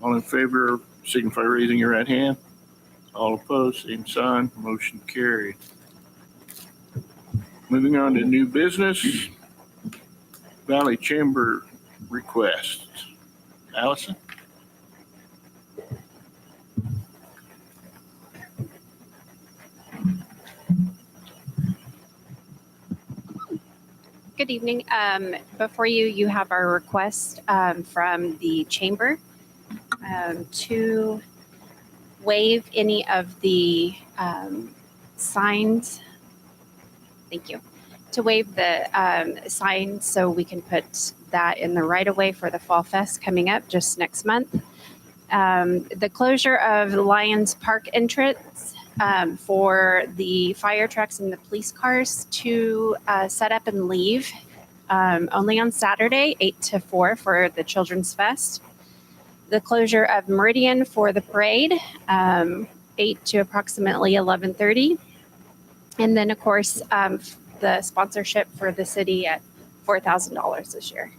All in favor, signify by raising your right hand. All opposed, same sign. Motion carried. Moving on to new business. Valley Chamber requests. Allison? Good evening. Before you have our request from the chamber to waive any of the signs. Thank you. To waive the signs so we can put that in the right of way for the Fall Fest coming up just next month. The closure of the Lions Park entrance for the fire trucks and the police cars to set up and leave only on Saturday, 8 to 4 for the Children's Fest. The closure of Meridian for the parade, 8 to approximately 11:30. And then, of course, the sponsorship for the city at $4,000 this year.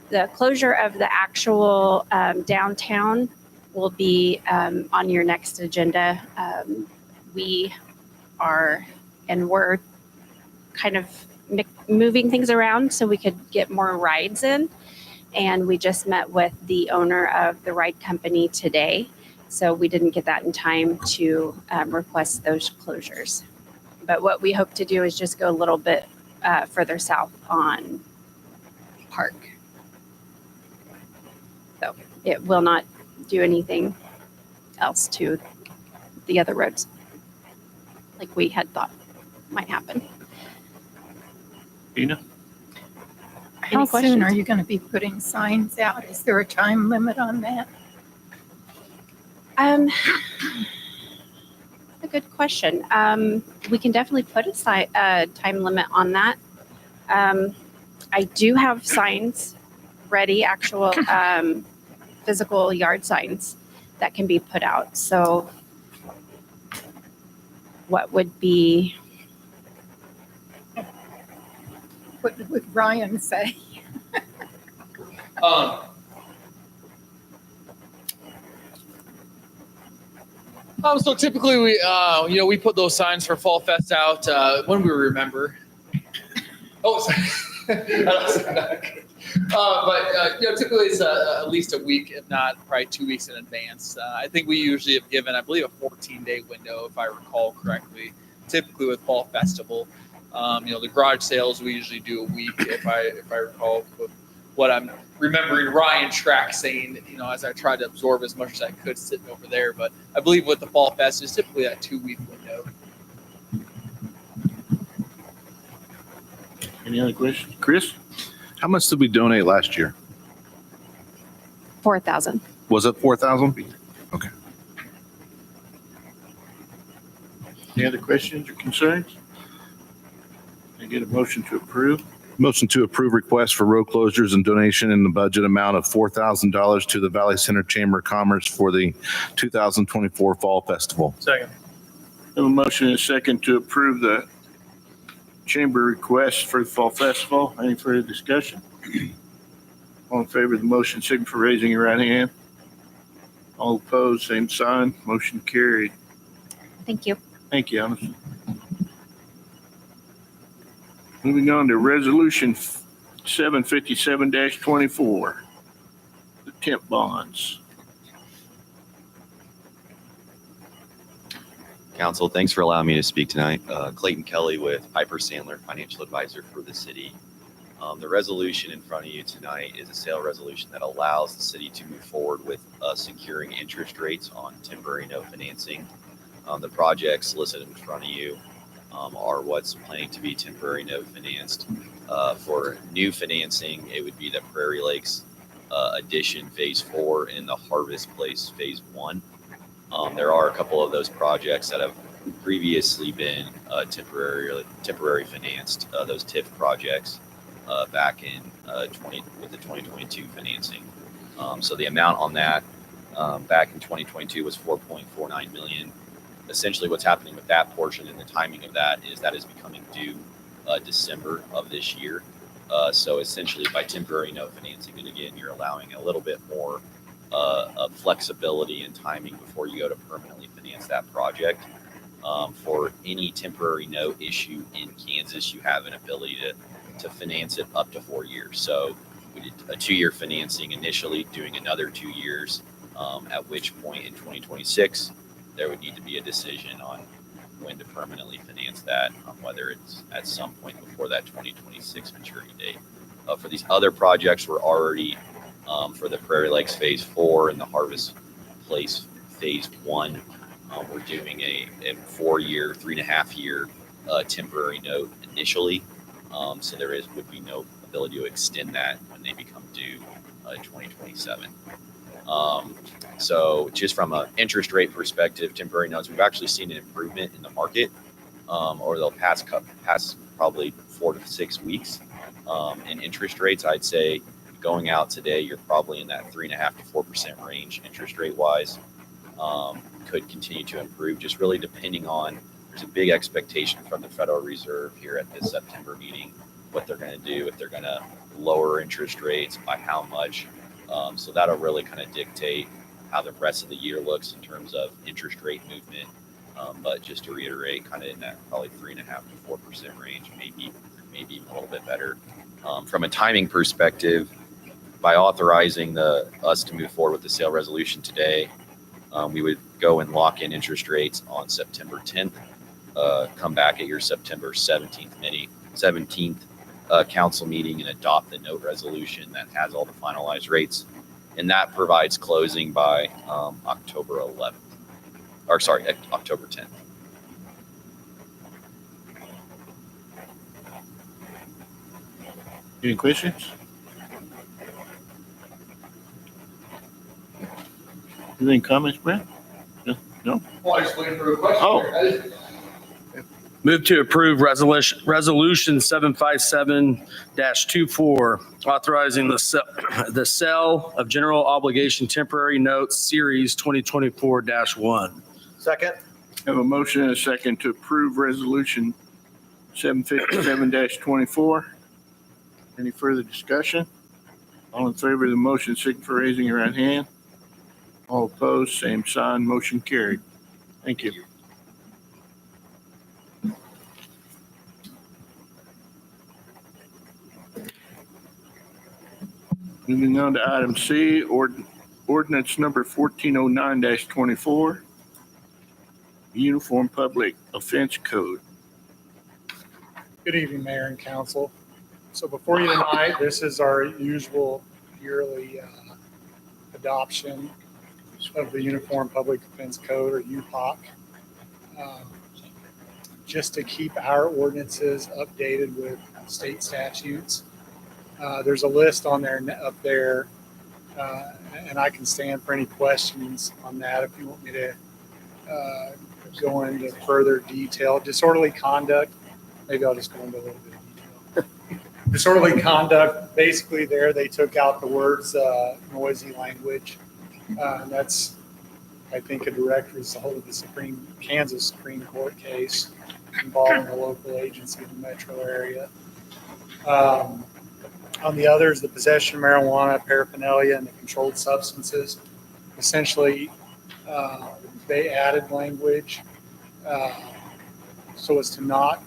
The closure of the actual downtown will be on your next agenda. We're kind of moving things around so we could get more rides in. And we just met with the owner of the ride company today. So we didn't get that in time to request those closures. But what we hope to do is just go a little bit further south on Park. So it will not do anything else to the other roads like we had thought might happen. Tina? How soon are you going to be putting signs out? Is there a time limit on that? That's a good question. We can definitely put a time limit on that. I do have signs ready, actual physical yard signs that can be put out. So what would be... What would Ryan say? So typically we put those signs for Fall Fest out when we remember. Oh, sorry. Typically it's at least a week, if not probably 2 weeks in advance. I think we usually have given, I believe, a 14-day window, if I recall correctly. Typically with Fall Festival, the garage sales we usually do a week, if I recall. With what I'm remembering Ryan Track saying, as I tried to absorb as much as I could sitting over there. But I believe with the Fall Fest, it's typically that 2-week window. Any other questions? Chris? How much did we donate last year? 4,000. Was it 4,000? Okay. Any other questions or concerns? Can I get a motion to approve? Motion to approve request for road closures and donation in the budget amount of $4,000 to the Valley Center Chamber of Commerce for the 2024 Fall Festival. Second. I have a motion and a second to approve the chamber request for the Fall Festival. Any further discussion? All in favor of the motion, signify by raising your right hand. All opposed, same sign. Motion carried. Thank you. Thank you, Allison. Moving on to resolution 757-24, the temp bonds. Council, thanks for allowing me to speak tonight. Clayton Kelly with Piper Sandler, financial advisor for the city. The resolution in front of you tonight is a sale resolution that allows the city to move forward with securing interest rates on temporary note financing. The projects listed in front of you are what's planning to be temporary note financed. For new financing, it would be the Prairie Lakes addition phase 4 and the Harvest Place phase 1. There are a couple of those projects that have previously been temporary financed, those TIF projects back in with the 2022 financing. So the amount on that back in 2022 was $4.49 million. Essentially what's happening with that portion and the timing of that is becoming due December of this year. So essentially by temporary note financing, and again, you're allowing a little bit more of flexibility and timing before you go to permanently finance that project. For any temporary note issue in Kansas, you have an ability to finance it up to 4 years. So we did a 2-year financing initially, doing another 2 years, at which point in 2026, there would need to be a decision on when to permanently finance that, whether it's at some point before that 2026 maturity date. For these other projects, we're already, for the Prairie Lakes Phase 4 and the Harvest Place Phase 1, we're doing a 4-year, 3.5-year temporary note initially. So there would be no ability to extend that when they become due in 2027. So just from an interest rate perspective, temporary notes, we've actually seen an improvement in the market over the past probably 4 to 6 weeks. In interest rates, I'd say going out today, you're probably in that 3.5 to 4% range interest rate wise. Could continue to improve, just really depending on, there's a big expectation from the Federal Reserve here at this September meeting, what they're going to do, if they're going to lower interest rates, by how much. So that'll really kind of dictate how the rest of the year looks in terms of interest rate movement. But just to reiterate, kind of in that probably 3.5 to 4% range, maybe even a little bit better. From a timing perspective, by authorizing us to move forward with the sale resolution today, we would go and lock in interest rates on September 10th, come back at your September 17th council meeting and adopt the note resolution that has all the finalized rates. And that provides closing by October 11th, or sorry, October 10th. Any questions? Any comments, Brent? No? Well, I just waiting for a question. Oh. here. Move to approve resolution 757-24, authorizing the sale of general obligation temporary notes series 2024-1. Second. Have a motion and a second to approve resolution 757-24. Any further discussion? All in favor of the motion, signify by raising your right hand. All opposed, same sign, motion carried. Thank you. Moving on to item C, ordinance number 1409-24, Uniform Public Offense Code. Good evening, Mayor and Council. So before you tonight, this is our usual yearly adoption of the Uniform Public Offense Code, or UPOC, just to keep our ordinances updated with state statutes. There's a list on there up there, and I can stand for any questions on that if you want me to go into further detail. Disorderly conduct, maybe I'll just go into a little bit of detail. Disorderly conduct, basically there they took out the words noisy language. And that's, I think, a direct result of the Kansas Supreme Court case involving a local agency in the metro area. On the others, the possession of marijuana, paraphernalia, and the controlled substances, essentially they added language so as to not,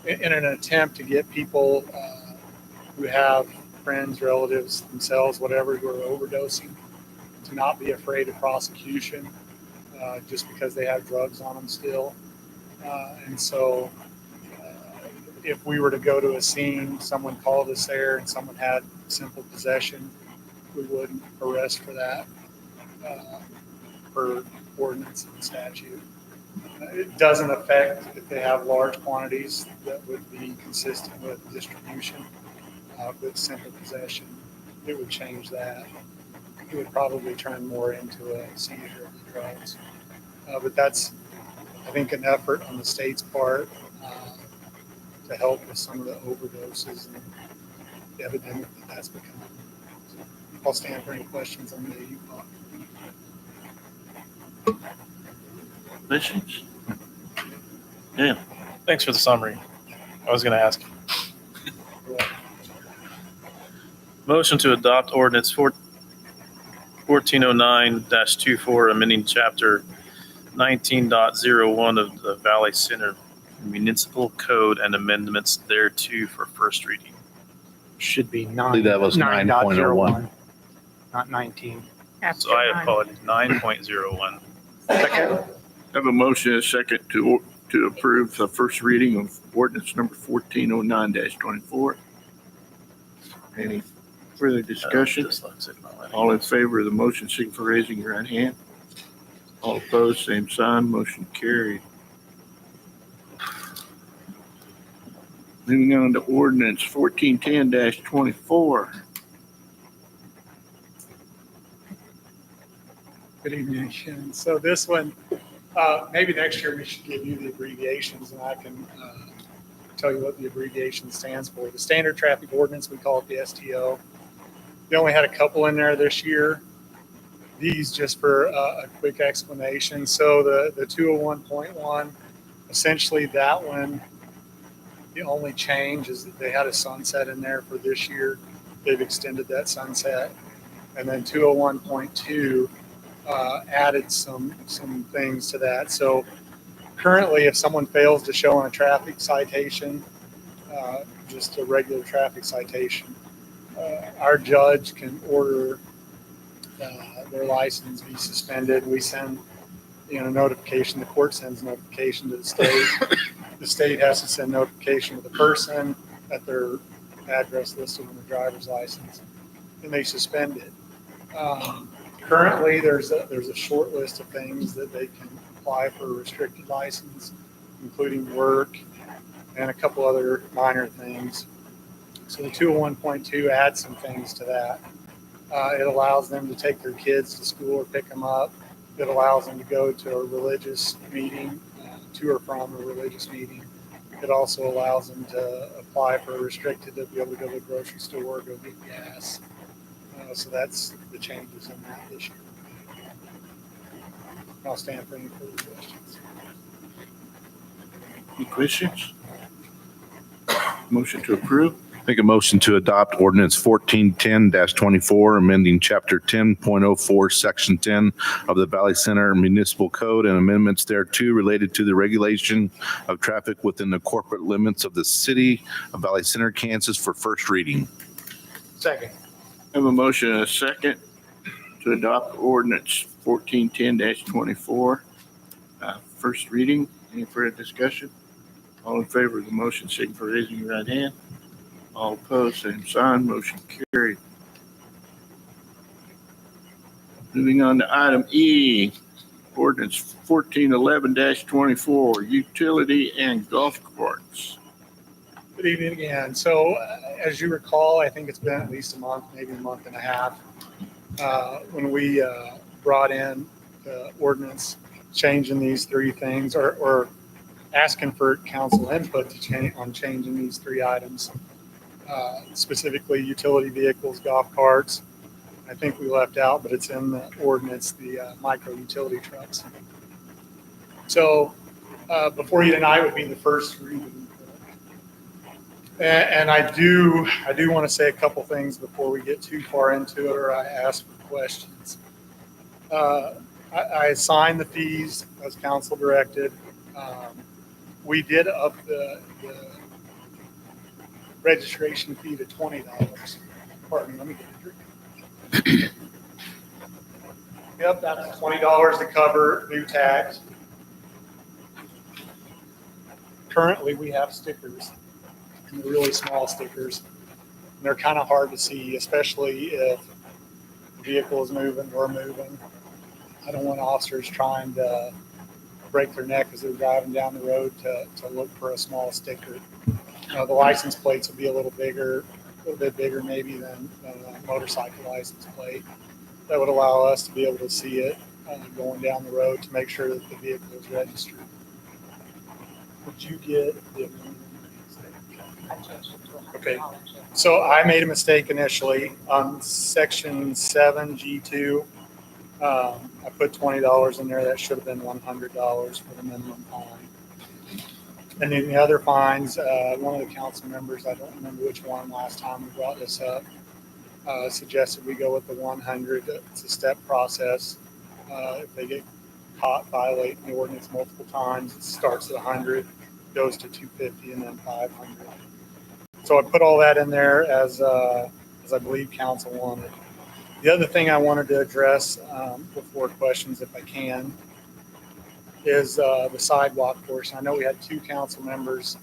in an attempt to get people who have friends, relatives, themselves, whatever, who are overdosing, to not be afraid of prosecution just because they have drugs on them still. And so if we were to go to a scene, someone called us there and someone had simple possession, we wouldn't arrest for that per ordinance and statute. It doesn't affect if they have large quantities that would be consistent with distribution. With simple possession, it would change that. It would probably turn more into a seizure of the drugs. But that's, I think, an effort on the state's part to help with some of the overdoses and the epidemic that's becoming. So I'll stand for any questions on the UPOC. Questions? Yeah. Thanks for the summary. I was going to ask. Motion to adopt ordinance 1409-24, amending chapter 19.01 of the Valley Center Municipal Code and amendments thereto for first reading. Should be I believe that was 9.01. not 19. After So I nine. apologize, 9.01. Have a motion and a second to approve the first reading of ordinance number 1409-24. Any further discussion? Dyslexic, not letting All in favor of the motion, signify by raising your right hand. All opposed, same sign. Motion carried. Moving on to ordinance 1410-24. Good evening again. So this one, maybe next year we should give you the abbreviations and I can tell you what the abbreviation stands for. The standard traffic ordinance, we call it the STO. We only had a couple in there this year. These just for a quick explanation. So the 201.1, essentially that one, the only change is that they had a sunset in there for this year. They've extended that sunset. And then 201.2 added some things to that. So currently, if someone fails to show on a traffic citation, just a regular traffic citation, our judge can order their license be suspended. We send notification. The court sends notification to the state. The state has to send notification to the person at their address listed on the driver's license, and they suspend it. Currently, there's a short list of things that they can apply for a restricted license, including work and a couple other minor things. So the 201.2 adds some things to that. It allows them to take their kids to school or pick them up. It allows them to go to a religious meeting, to or from a religious meeting. It also allows them to apply for a restricted to be able to go to the grocery store, go get gas. So that's the changes in that this year. I'll stand for any further questions. Any questions? Motion to approve. Make a motion to adopt ordinance 1410-24, amending chapter 10.04, section 10 of the Valley Center Municipal Code and amendments thereto related to the regulation of traffic within the corporate limits of the city of Valley Center, Kansas for first reading. Second. Have a motion and a second to adopt ordinance 1410-24. First reading. Any further discussion? All in favor of the motion, signify by raising your right hand. All opposed, same sign. Motion carried. Moving on to item E, ordinance 1411-24, utility and golf carts. Good evening again. So as you recall, I think it's been at least a month, maybe a month and a half, when we brought in the ordinance changing these three things or asking for council input to change on changing these three items, specifically utility vehicles, golf carts. I think we left out, but it's in the ordinance, the micro utility trucks. So before you tonight would be the first reading. And I do want to say a couple things before we get too far into it or I ask for questions. I assigned the fees as council directed. We did up the registration fee to $20. Pardon me, let me get a drink. Yep, that's $20 to cover new tags. Currently, we have stickers. And really small stickers. And they're kind of hard to see, especially if the vehicle is moving, we're moving. I don't want officers trying to break their neck as they're driving down the road to look for a small sticker. The license plates will be a little bit bigger maybe than a motorcycle license plate. That would allow us to be able to see it going down the road to make sure that the vehicle is registered. Would you get the Okay, so I made a mistake initially on section 7G2. I put $20 in there. That should have been $100 for the minimum fine. And then the other fines, one of the council members, I don't remember which one last time we brought this up, suggested we go with the 100. It's a step process. If they get caught violating the ordinance multiple times, it starts at 100, goes to 250, and then 500. So I put all that in there as I believe council wanted. The other thing I wanted to address before questions, if I can, is the sidewalk portion. I know we had 2 council members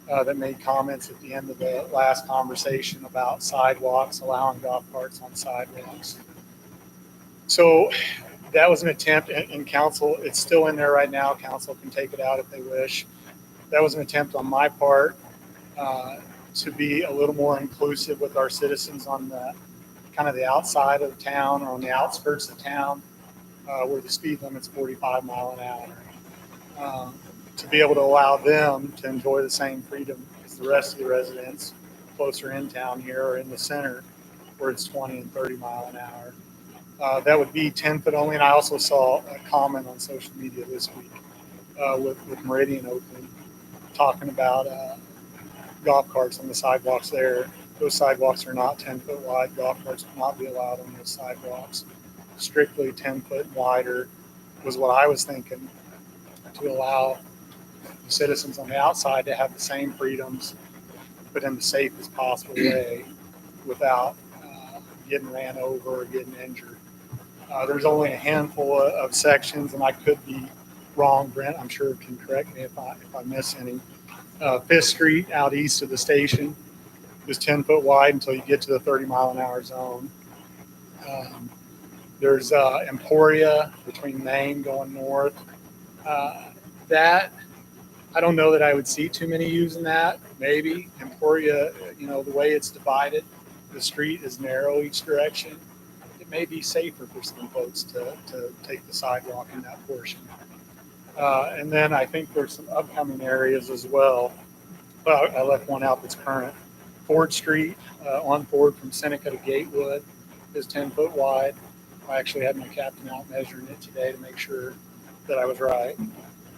that made comments at the end of the last conversation about sidewalks, allowing golf carts on sidewalks. So that was an attempt, and council, it's still in there right now. Council can take it out if they wish. That was an attempt on my part to be a little more inclusive with our citizens on the kind of the outside of town or on the outskirts of town where the speed limit's 45 mile an hour. To be able to allow them to enjoy the same freedom as the rest of the residents closer in town here or in the center where it's 20 and 30 mile an hour. That would be 10 foot only. And I also saw a comment on social media this week with Meridian Oakland talking about golf carts on the sidewalks there. Those sidewalks are not 10 foot wide. Golf carts will not be allowed on those sidewalks. Strictly 10 foot wider was what I was thinking, to allow the citizens on the outside to have the same freedoms, but in the safest possible way without getting ran over or getting injured. There's only a handful of sections, and I could be wrong. Brent, I'm sure, can correct me if I miss any. 5th Street out east of the station is 10 foot wide until you get to the 30 mile an hour zone. There's Emporia between Main going north. That, I don't know that I would see too many using that. Maybe Emporia, the way it's divided, the street is narrow each direction. It may be safer for some folks to take the sidewalk in that portion. And then I think there's some upcoming areas as well. Well, I left one out that's current. Ford Street on Ford from Seneca to Gatewood is 10 foot wide. I actually had my captain out measuring it today to make sure that I was right.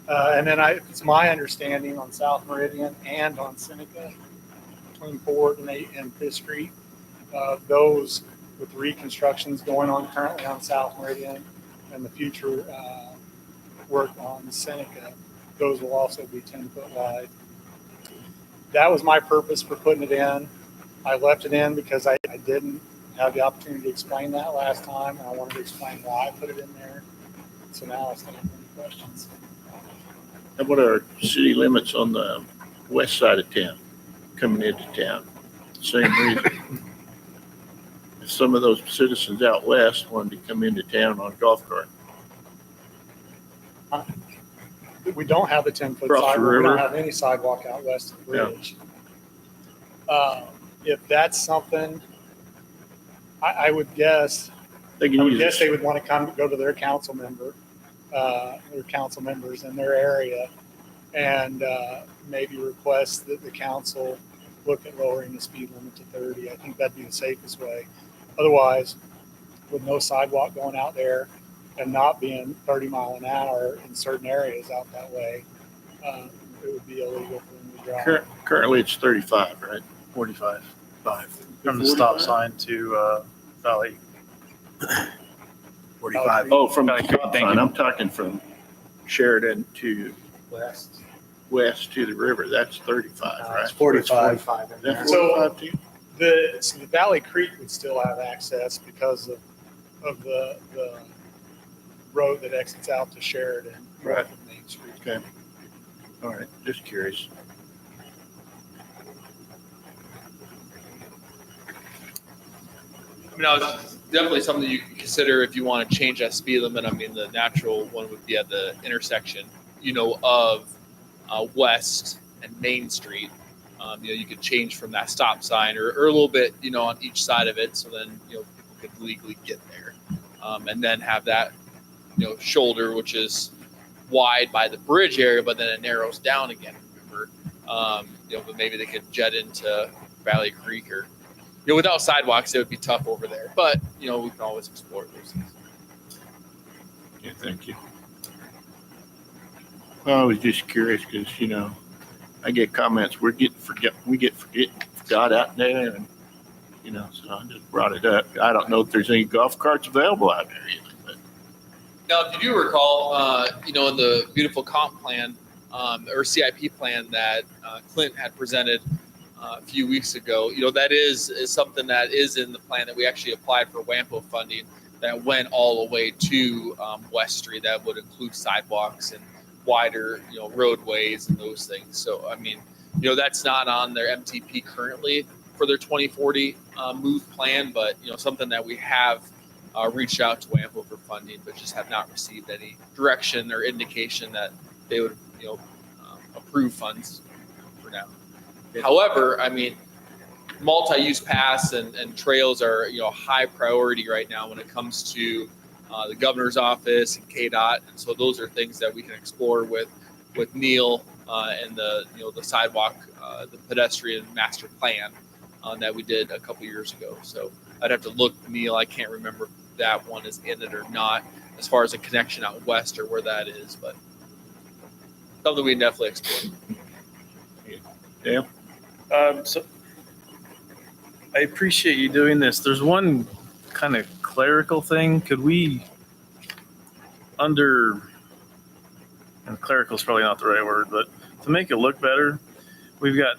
And then it's my understanding on South Meridian and on Seneca between Ford and 5th Street, those with reconstructions going on currently on South Meridian and the future work on Seneca, those will also be 10 foot wide. That was my purpose for putting it in. I left it in because I didn't have the opportunity to explain that last time, and I wanted to explain why I put it in there. So now it's time for any questions. And what are city limits on the west side of town, coming into town? Same reason. If some of those citizens out west wanted to come into town on a golf cart. We don't have a 10 foot Across the sidewalk. We river. don't have any sidewalk out west of the bridge. If that's something, I would guess, They can use they it. would want to go to their council member, their council members in their area, and maybe request that the council look at lowering the speed limit to 30. I think that'd be the safest way. Otherwise, with no sidewalk going out there and not being 30 mile an hour in certain areas out that way, it would be illegal for them to drive. Currently, it's 35, right? 45, 5. From the stop 45? sign to Valley. 45. Oh, from the Thank stop you. sign. I'm talking from Sheridan to West. west to the river. That's 35, right? It's 45. 45 in Is there. that So 45 too? the Valley Creek would still have access because of the road that exits out to Sheridan. Right. From Main Street. Okay. All right, just curious. I mean, it's definitely something you can consider if you want to change that speed limit. I mean, the natural one would be at the intersection, of West and Main Street. You could change from that stop sign or a little bit, on each side of it. So then, people could legally get there. And then have that, shoulder, which is wide by the bridge area, but then it narrows down again. Remember, but maybe they could jet into Valley Creek or, without sidewalks, it would be tough over there. But, we can always explore those things. Yeah, thank you. Well, I was just curious because, I get comments, we get forgot out there and, so I just brought it up. I don't know if there's any golf carts available out there either, but Now, if you do recall, in the beautiful comp plan or CIP plan that Clint had presented a few weeks ago, that is something that is in the plan that we actually applied for WAMPO funding that went all the way to West Street. That would include sidewalks and wider, roadways and those things. So, I mean, that's not on their MTP currently for their 2040 move plan, but, something that we have reached out to WAMPO for funding, but just have not received any direction or indication that they would, approve funds for now. However, I mean, multi-use paths and trails are, high priority right now when it comes to the governor's office and KDOT. And so those are things that we can explore with Neil and the sidewalk, the pedestrian master plan that we did a couple years ago. So I'd have to look, Neil, I can't remember if that one is in it or not, as far as a connection out west or where that is, but something we can definitely explore. So I appreciate you doing this. There's one kind of clerical thing. Could we, and clerical is probably not the right word, but to make it look better, we've got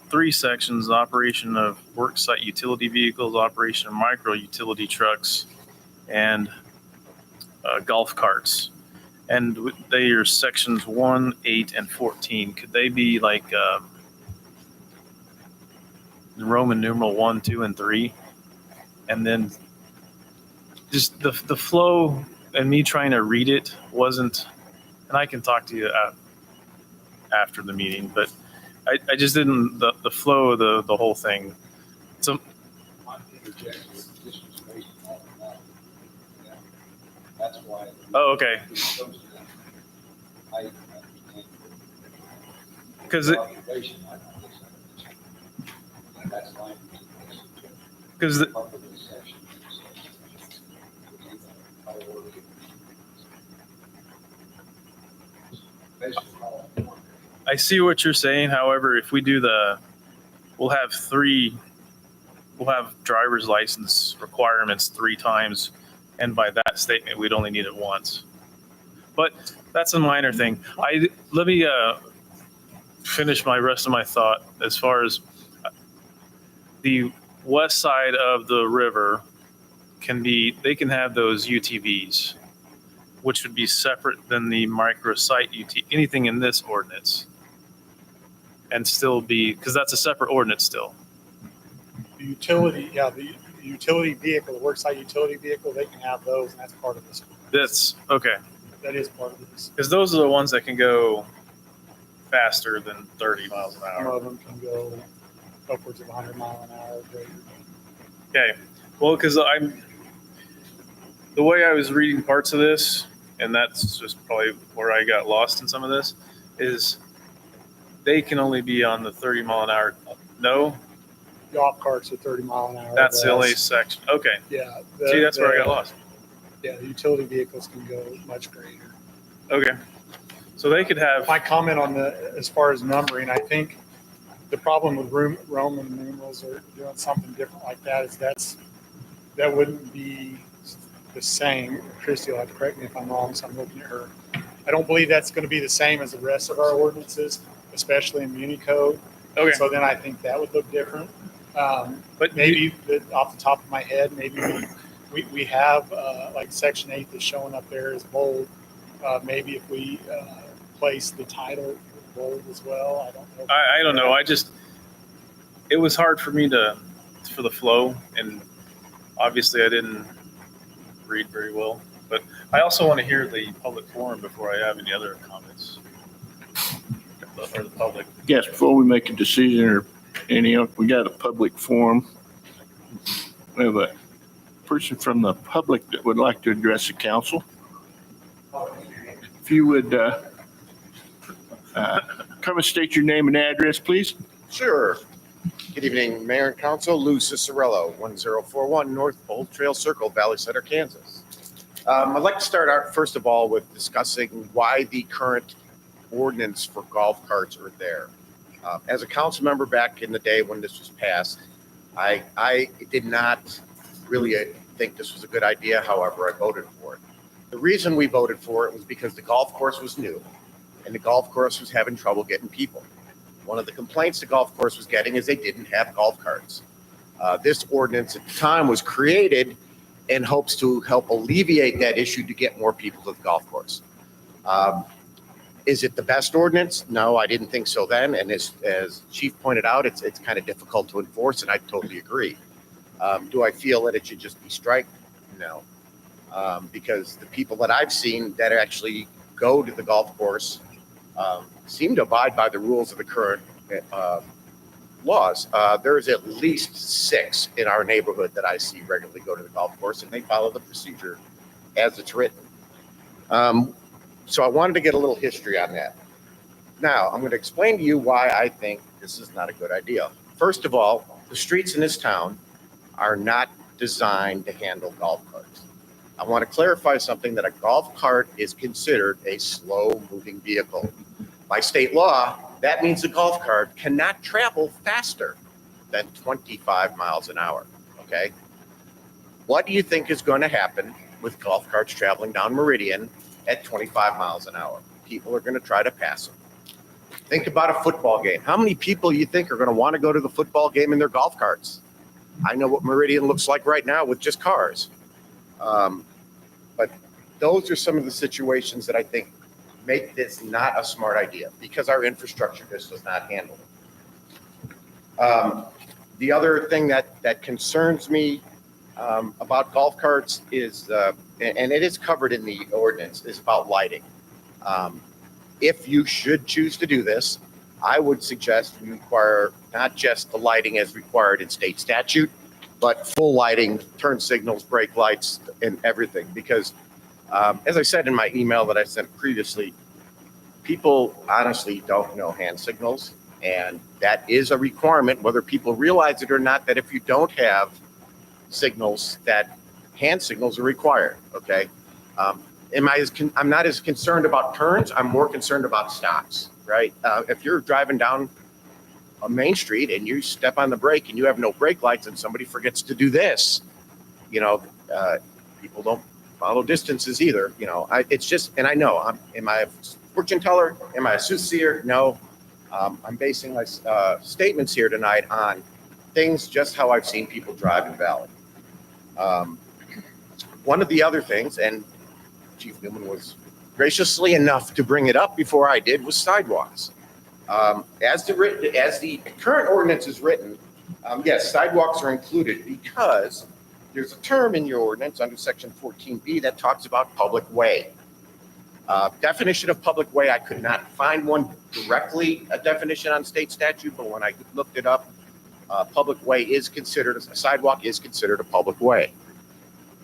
3 sections: operation of worksite utility vehicles, operation of micro utility trucks, and golf carts. And they are sections 1, 8, and 14. Could they be like Roman numeral 1, 2, and 3? And then just the flow and me trying to read it wasn't, and I can talk to you after the meeting, but I just didn't, the flow of the whole thing. So That's why. oh, okay. Because I see what you're saying. However, if we do we'll have driver's license requirements 3 times. And by that statement, we'd only need it once. But that's a minor thing. Let me finish my rest of my thought. As far as the west side of the river they can have those UTVs, which would be separate than the microsite anything in this ordinance, and still be, because that's a separate ordinance still. The utility vehicle, the worksite utility vehicle, they can have those, and that's part of this. That's okay. That is part of this. Because those are the ones that can go faster than 30 miles an Some hour. of them can go upwards of 100 mile an hour. Okay. Well, because the way I was reading parts of this, and that's just probably where I got lost in some of this, is they can only be on the 30 mile an hour. No, Golf carts are 30 mile an hour. that's the only less. section. Okay. Yeah. See, that's where I got lost. Yeah, the utility vehicles can go much greater. Okay. So they could have, My comment on as far as numbering, I think the problem with Roman numerals or doing something different like that is that wouldn't be the same. Christie will have to correct me if I'm wrong, so I'm looking at her. I don't believe that's going to be the same as the rest of our ordinances, especially in Muni Code. okay. So then I think that would look different. But Maybe off the top of my head, maybe we have like section 8 that's showing up there is bold. Maybe if we place the title bold as well, I don't know. I don't know. It was hard for me for the flow, and obviously I didn't read very well, but I also want to hear the public forum before I have any other comments. Or the public. yes, before we make a decision or we got a public forum. We have a person from the public that would like to address the council. If you would come and state your name and address, please. Sure. Good evening, Mayor and Council. Lou Cicerello, 1041 North Old Trail Circle, Valley Center, Kansas. I'd like to start out, first of all, with discussing why the current ordinance for golf carts are there. As a council member back in the day when this was passed, I did not really think this was a good idea. However, I voted for it. The reason we voted for it was because the golf course was new and the golf course was having trouble getting people. One of the complaints the golf course was getting is they didn't have golf carts. This ordinance at the time was created in hopes to help alleviate that issue to get more people to the golf course. Is it the best ordinance? No, I didn't think so then. And as Chief pointed out, it's kind of difficult to enforce, and I totally agree. Do I feel that it should just be striked? No. Because the people that I've seen that actually go to the golf course seem to abide by the rules of the current laws. There is at least 6 in our neighborhood that I see regularly go to the golf course, and they follow the procedure as it's written. So I wanted to get a little history on that. Now, I'm going to explain to you why I think this is not a good idea. First of all, the streets in this town are not designed to handle golf carts. I want to clarify something, that a golf cart is considered a slow-moving vehicle. By state law, that means a golf cart cannot travel faster than 25 miles an hour, okay? What do you think is going to happen with golf carts traveling down Meridian at 25 miles an hour? People are going to try to pass them. Think about a football game. How many people you think are going to want to go to the football game in their golf carts? I know what Meridian looks like right now with just cars. But those are some of the situations that I think make this not a smart idea, because our infrastructure just does not handle it. The other thing that concerns me about golf carts is, and it is covered in the ordinance, is about lighting. If you should choose to do this, I would suggest you require not just the lighting as required in state statute, but full lighting, turn signals, brake lights, and everything. Because as I said in my email that I sent previously, people honestly don't know hand signals. And that is a requirement, whether people realize it or not, that if you don't have signals, that hand signals are required, okay? I'm not as concerned about turns. I'm more concerned about stops, right? If you're driving down a main street and you step on the brake and you have no brake lights and somebody forgets to do this, people don't follow distances either. It's just, and I know, am I a fortune teller? Am I a soothsayer? No. I'm basing my statements here tonight on things just how I've seen people drive in Valley. One of the other things, and Chief Newman was graciously enough to bring it up before I did, was sidewalks. As the current ordinance is written, yes, sidewalks are included because there's a term in your ordinance under section 14B that talks about public way. Definition of public way, I could not find one directly, a definition on state statute, but when I looked it up, public way is considered, a sidewalk is considered a public way.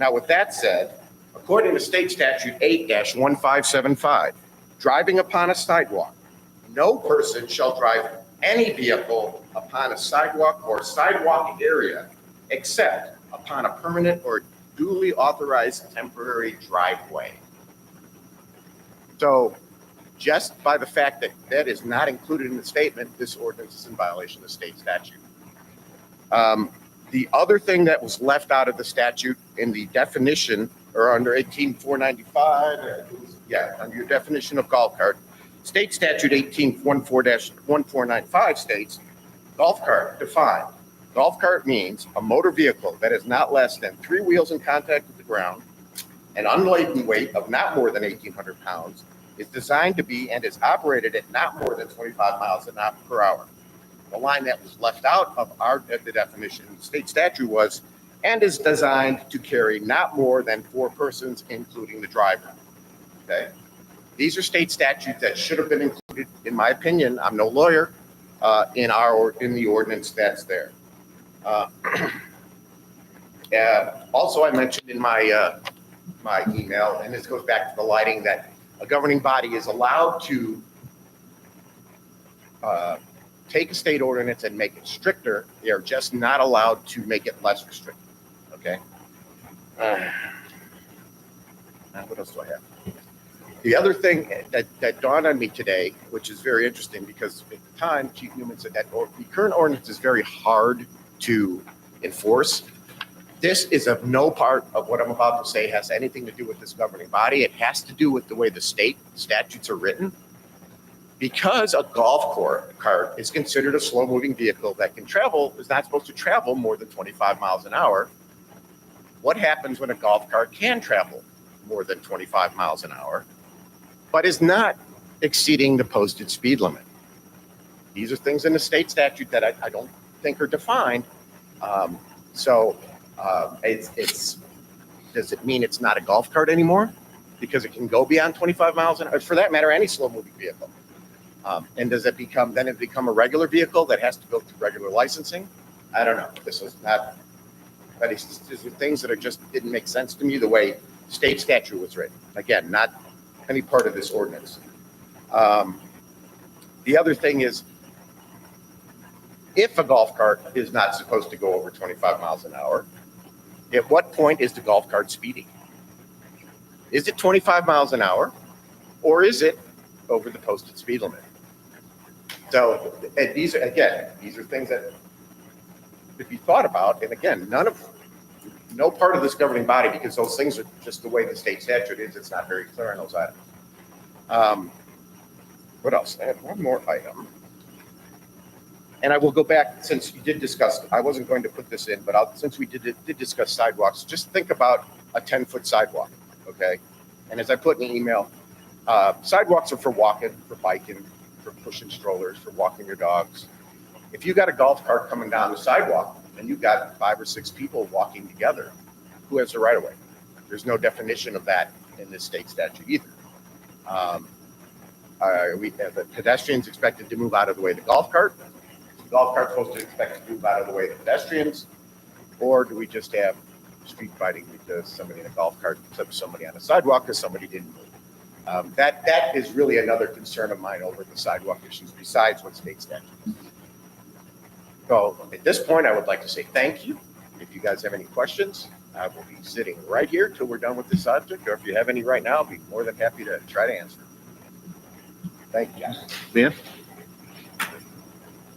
Now, with that said, according to state statute 8-1575, driving upon a sidewalk, no person shall drive any vehicle upon a sidewalk or sidewalk area except upon a permanent or duly authorized temporary driveway. So just by the fact that that is not included in the statement, this ordinance is in violation of the state statute. The other thing that was left out of the statute in the definition, or under 18495, under your definition of golf cart, state statute 1814-1495 states, golf cart defined. Golf cart means a motor vehicle that is not less than 3 wheels in contact with the ground, an unladen weight of not more than 1,800 pounds, is designed to be and is operated at not more than 25 miles per hour. The line that was left out of the definition, state statute was, and is designed to carry not more than 4 persons, including the driver. Okay. These are state statutes that should have been included, in my opinion. I'm no lawyer, in the ordinance that's there. Also, I mentioned in my my email, and this goes back to the lighting, that a governing body is allowed to take a state ordinance and make it stricter. They are just not allowed to make it less restrictive. Okay. Now, what else do I have? The other thing that dawned on me today, which is very interesting, because at the time Chief Newman said that the current ordinance is very hard to enforce. This is of no part of what I'm about to say has anything to do with this governing body. It has to do with the way the state statutes are written. Because a golf cart is considered a slow-moving vehicle that is not supposed to travel more than 25 miles an hour. What happens when a golf cart can travel more than 25 miles an hour, but is not exceeding the posted speed limit? These are things in the state statute that I don't think are defined. Does it mean it's not a golf cart anymore because it can go beyond 25 miles an hour? For that matter, any slow-moving vehicle. And does it become a regular vehicle that has to go through regular licensing? I don't know. This is not, but these are things that didn't make sense to me the way state statute was written. Again, not any part of this ordinance. The other thing is, if a golf cart is not supposed to go over 25 miles an hour, at what point is the golf cart speeding? Is it 25 miles an hour, or is it over the posted speed limit? So these are things that could be thought about. And again, no part of this governing body, because those things are just the way the state statute is. It's not very clear on those items. What else? I have one more item. And I will go back, since you did discuss, I wasn't going to put this in, but since we did discuss sidewalks, just think about a 10-foot sidewalk, okay? And as I put in the email, sidewalks are for walking, for biking, for pushing strollers, for walking your dogs. If you got a golf cart coming down the sidewalk and you've got 5 or 6 people walking together, who has the right of way? There's no definition of that in this state statute either. The pedestrians expected to move out of the way of the golf cart? The golf cart's supposed to expect to move out of the way of the pedestrians? Or do we just have street fighting because somebody in a golf cart flipped somebody on a sidewalk because somebody didn't move? That is really another concern of mine over the sidewalk issues besides what state statute. So at this point, I would like to say thank you. If you guys have any questions, I will be sitting right here till we're done with this subject, or if you have any right now, I'll be more than happy to try to answer. Thank you, guys. Ben?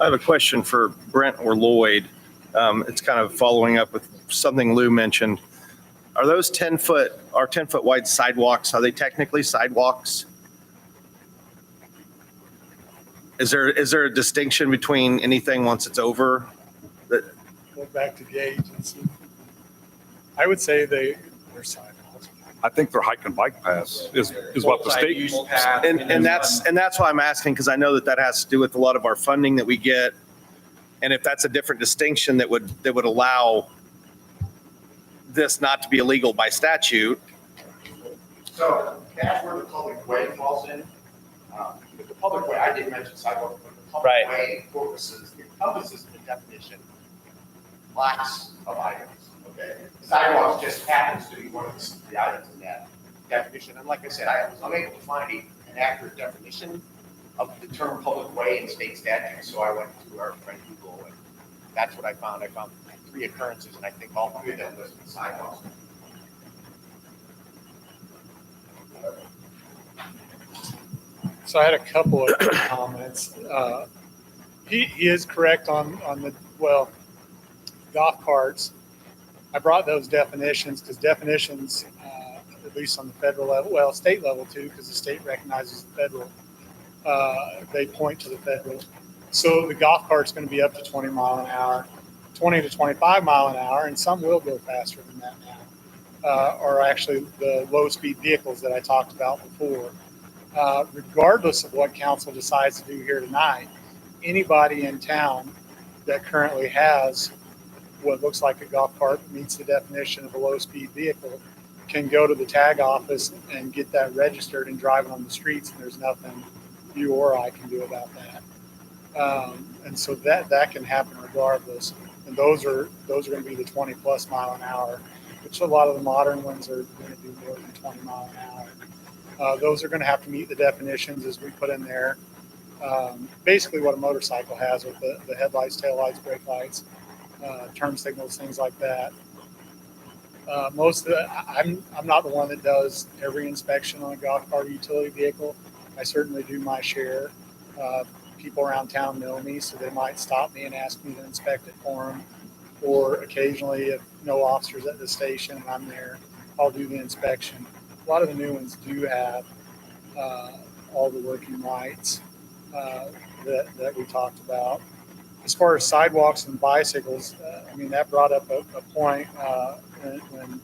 I have a question for Brent or Lloyd. It's kind of following up with something Lou mentioned. Are those 10-foot wide sidewalks, are they technically sidewalks? Is there a distinction between anything once it's over? Go back to the agency. I would say they're sidewalks. I think they're hike and bike paths is what the state. And that's why I'm asking, because I know that has to do with a lot of our funding that we get. And if that's a different distinction that would allow this not to be illegal by statute. So that's where the public way falls in. The public way, I didn't mention sidewalk, but the public Right. way encompasses the definition lots of items. Okay, sidewalks just happens to be one of the items in that definition. And like I said, I was unable to find an accurate definition of the term public way in state statute, so I went to our friend Google, and that's what I found. I found 3 occurrences, and I think all 3 of them listed sidewalks. So I had a couple of comments. He is correct on the, golf carts. I brought those definitions because definitions, at least on the federal level, state level too, because the state recognizes the federal, they point to the federal. So the golf cart's going to be up to 20 mile an hour, 20 to 25 mile an hour, and some will go faster than that now, or actually the low speed vehicles that I talked about before. Regardless of what council decides to do here tonight, anybody in town that currently has what looks like a golf cart meets the definition of a low-speed vehicle can go to the tag office and get that registered and drive it on the streets, and there's nothing you or I can do about that. And so that can happen regardless. And those are going to be the 20 plus mile an hour, which a lot of the modern ones are going to do more than 20 mile an hour. Those are going to have to meet the definitions as we put in there. Basically what a motorcycle has with the headlights, taillights, brake lights, turn signals, things like that. I'm not the one that does every inspection on a golf cart or utility vehicle. I certainly do my share. People around town know me, so they might stop me and ask me to inspect it for them. or occasionally if no officers at the station and I'm there, I'll do the inspection. A lot of the new ones do have all the working lights that we talked about. As far as sidewalks and bicycles, I mean, that brought up a point when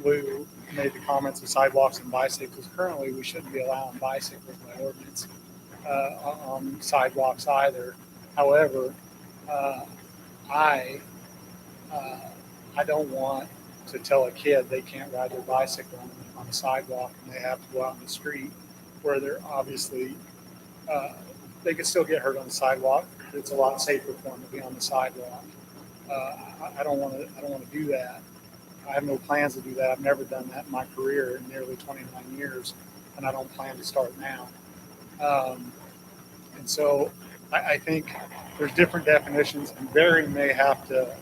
Lou made the comments of sidewalks and bicycles. Currently, we shouldn't be allowing bicycles by ordinance on sidewalks either. However, I don't want to tell a kid they can't ride their bicycle on the sidewalk and they have to go out in the street where they're obviously they can still get hurt on the sidewalk. It's a lot safer for them to be on the sidewalk. I don't want to do that. I have no plans to do that. I've never done that in my career in nearly 29 years, and I don't plan to start now. And so I think there's different definitions, and Barry may have to,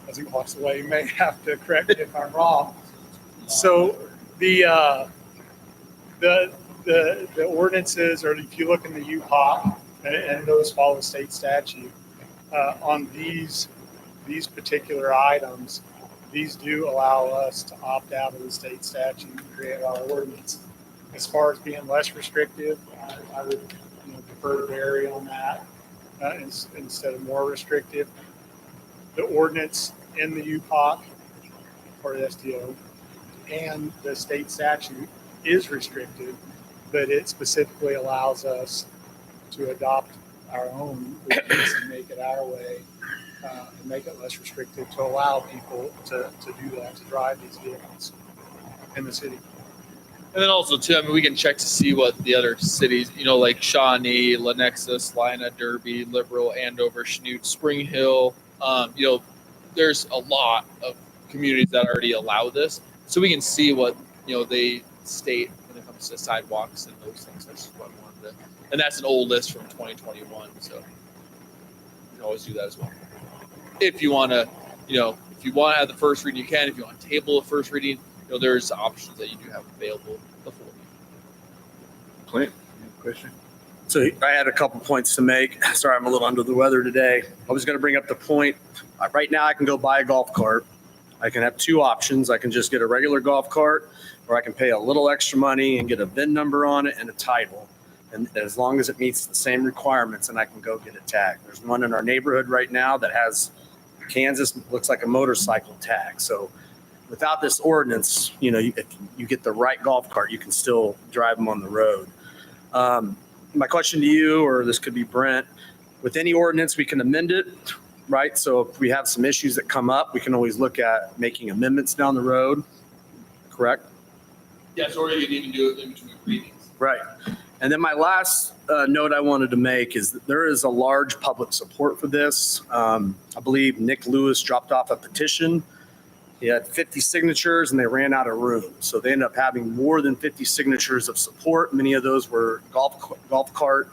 as he walks away, he may have to correct me if I'm wrong. So the ordinances, or if you look in the UPOC, and those follow state statute, on these particular items, these do allow us to opt out of the state statute and create our ordinance. As far as being less restrictive, I would defer to Barry on that instead of more restrictive. The ordinance in the UPOC or the SDO and the state statute is restrictive, but it specifically allows us to adopt our own ordinance and make it our way and make it less restrictive to allow people to do that, to drive these vehicles in the city. And then also too, I mean, we can check to see what the other cities, like Shawnee, Lenexus, Lina, Derby, Liberal, Andover, Schnute, Spring Hill. There's a lot of communities that already allow this, so we can see what they state when it comes to sidewalks and those things. That's what I wanted to, and that's an old list from 2021, so you can always do that as well. If you want to, if you want to have the first reading, you can. If you want to table the first reading, there's options that you do have available before. Clint, any question? So I had a couple points to make. Sorry, I'm a little under the weather today. I was going to bring up the point. Right now, I can go buy a golf cart. I can have two options. I can just get a regular golf cart, or I can pay a little extra money and get a VIN number on it and a title. And as long as it meets the same requirements, and I can go get a tag. There's one in our neighborhood right now that has Kansas, looks like a motorcycle tag. So without this ordinance, if you get the right golf cart, you can still drive them on the road. My question to you, or this could be Brent, with any ordinance, we can amend it, right? So if we have some issues that come up, we can always look at making amendments down the road, correct? Yes, or you can even do it in between readings. Right. And then my last note I wanted to make is that there is a large public support for this. I believe Nick Lewis dropped off a petition. He had 50 signatures and they ran out of room. So they ended up having more than 50 signatures of support. Many of those were golf cart,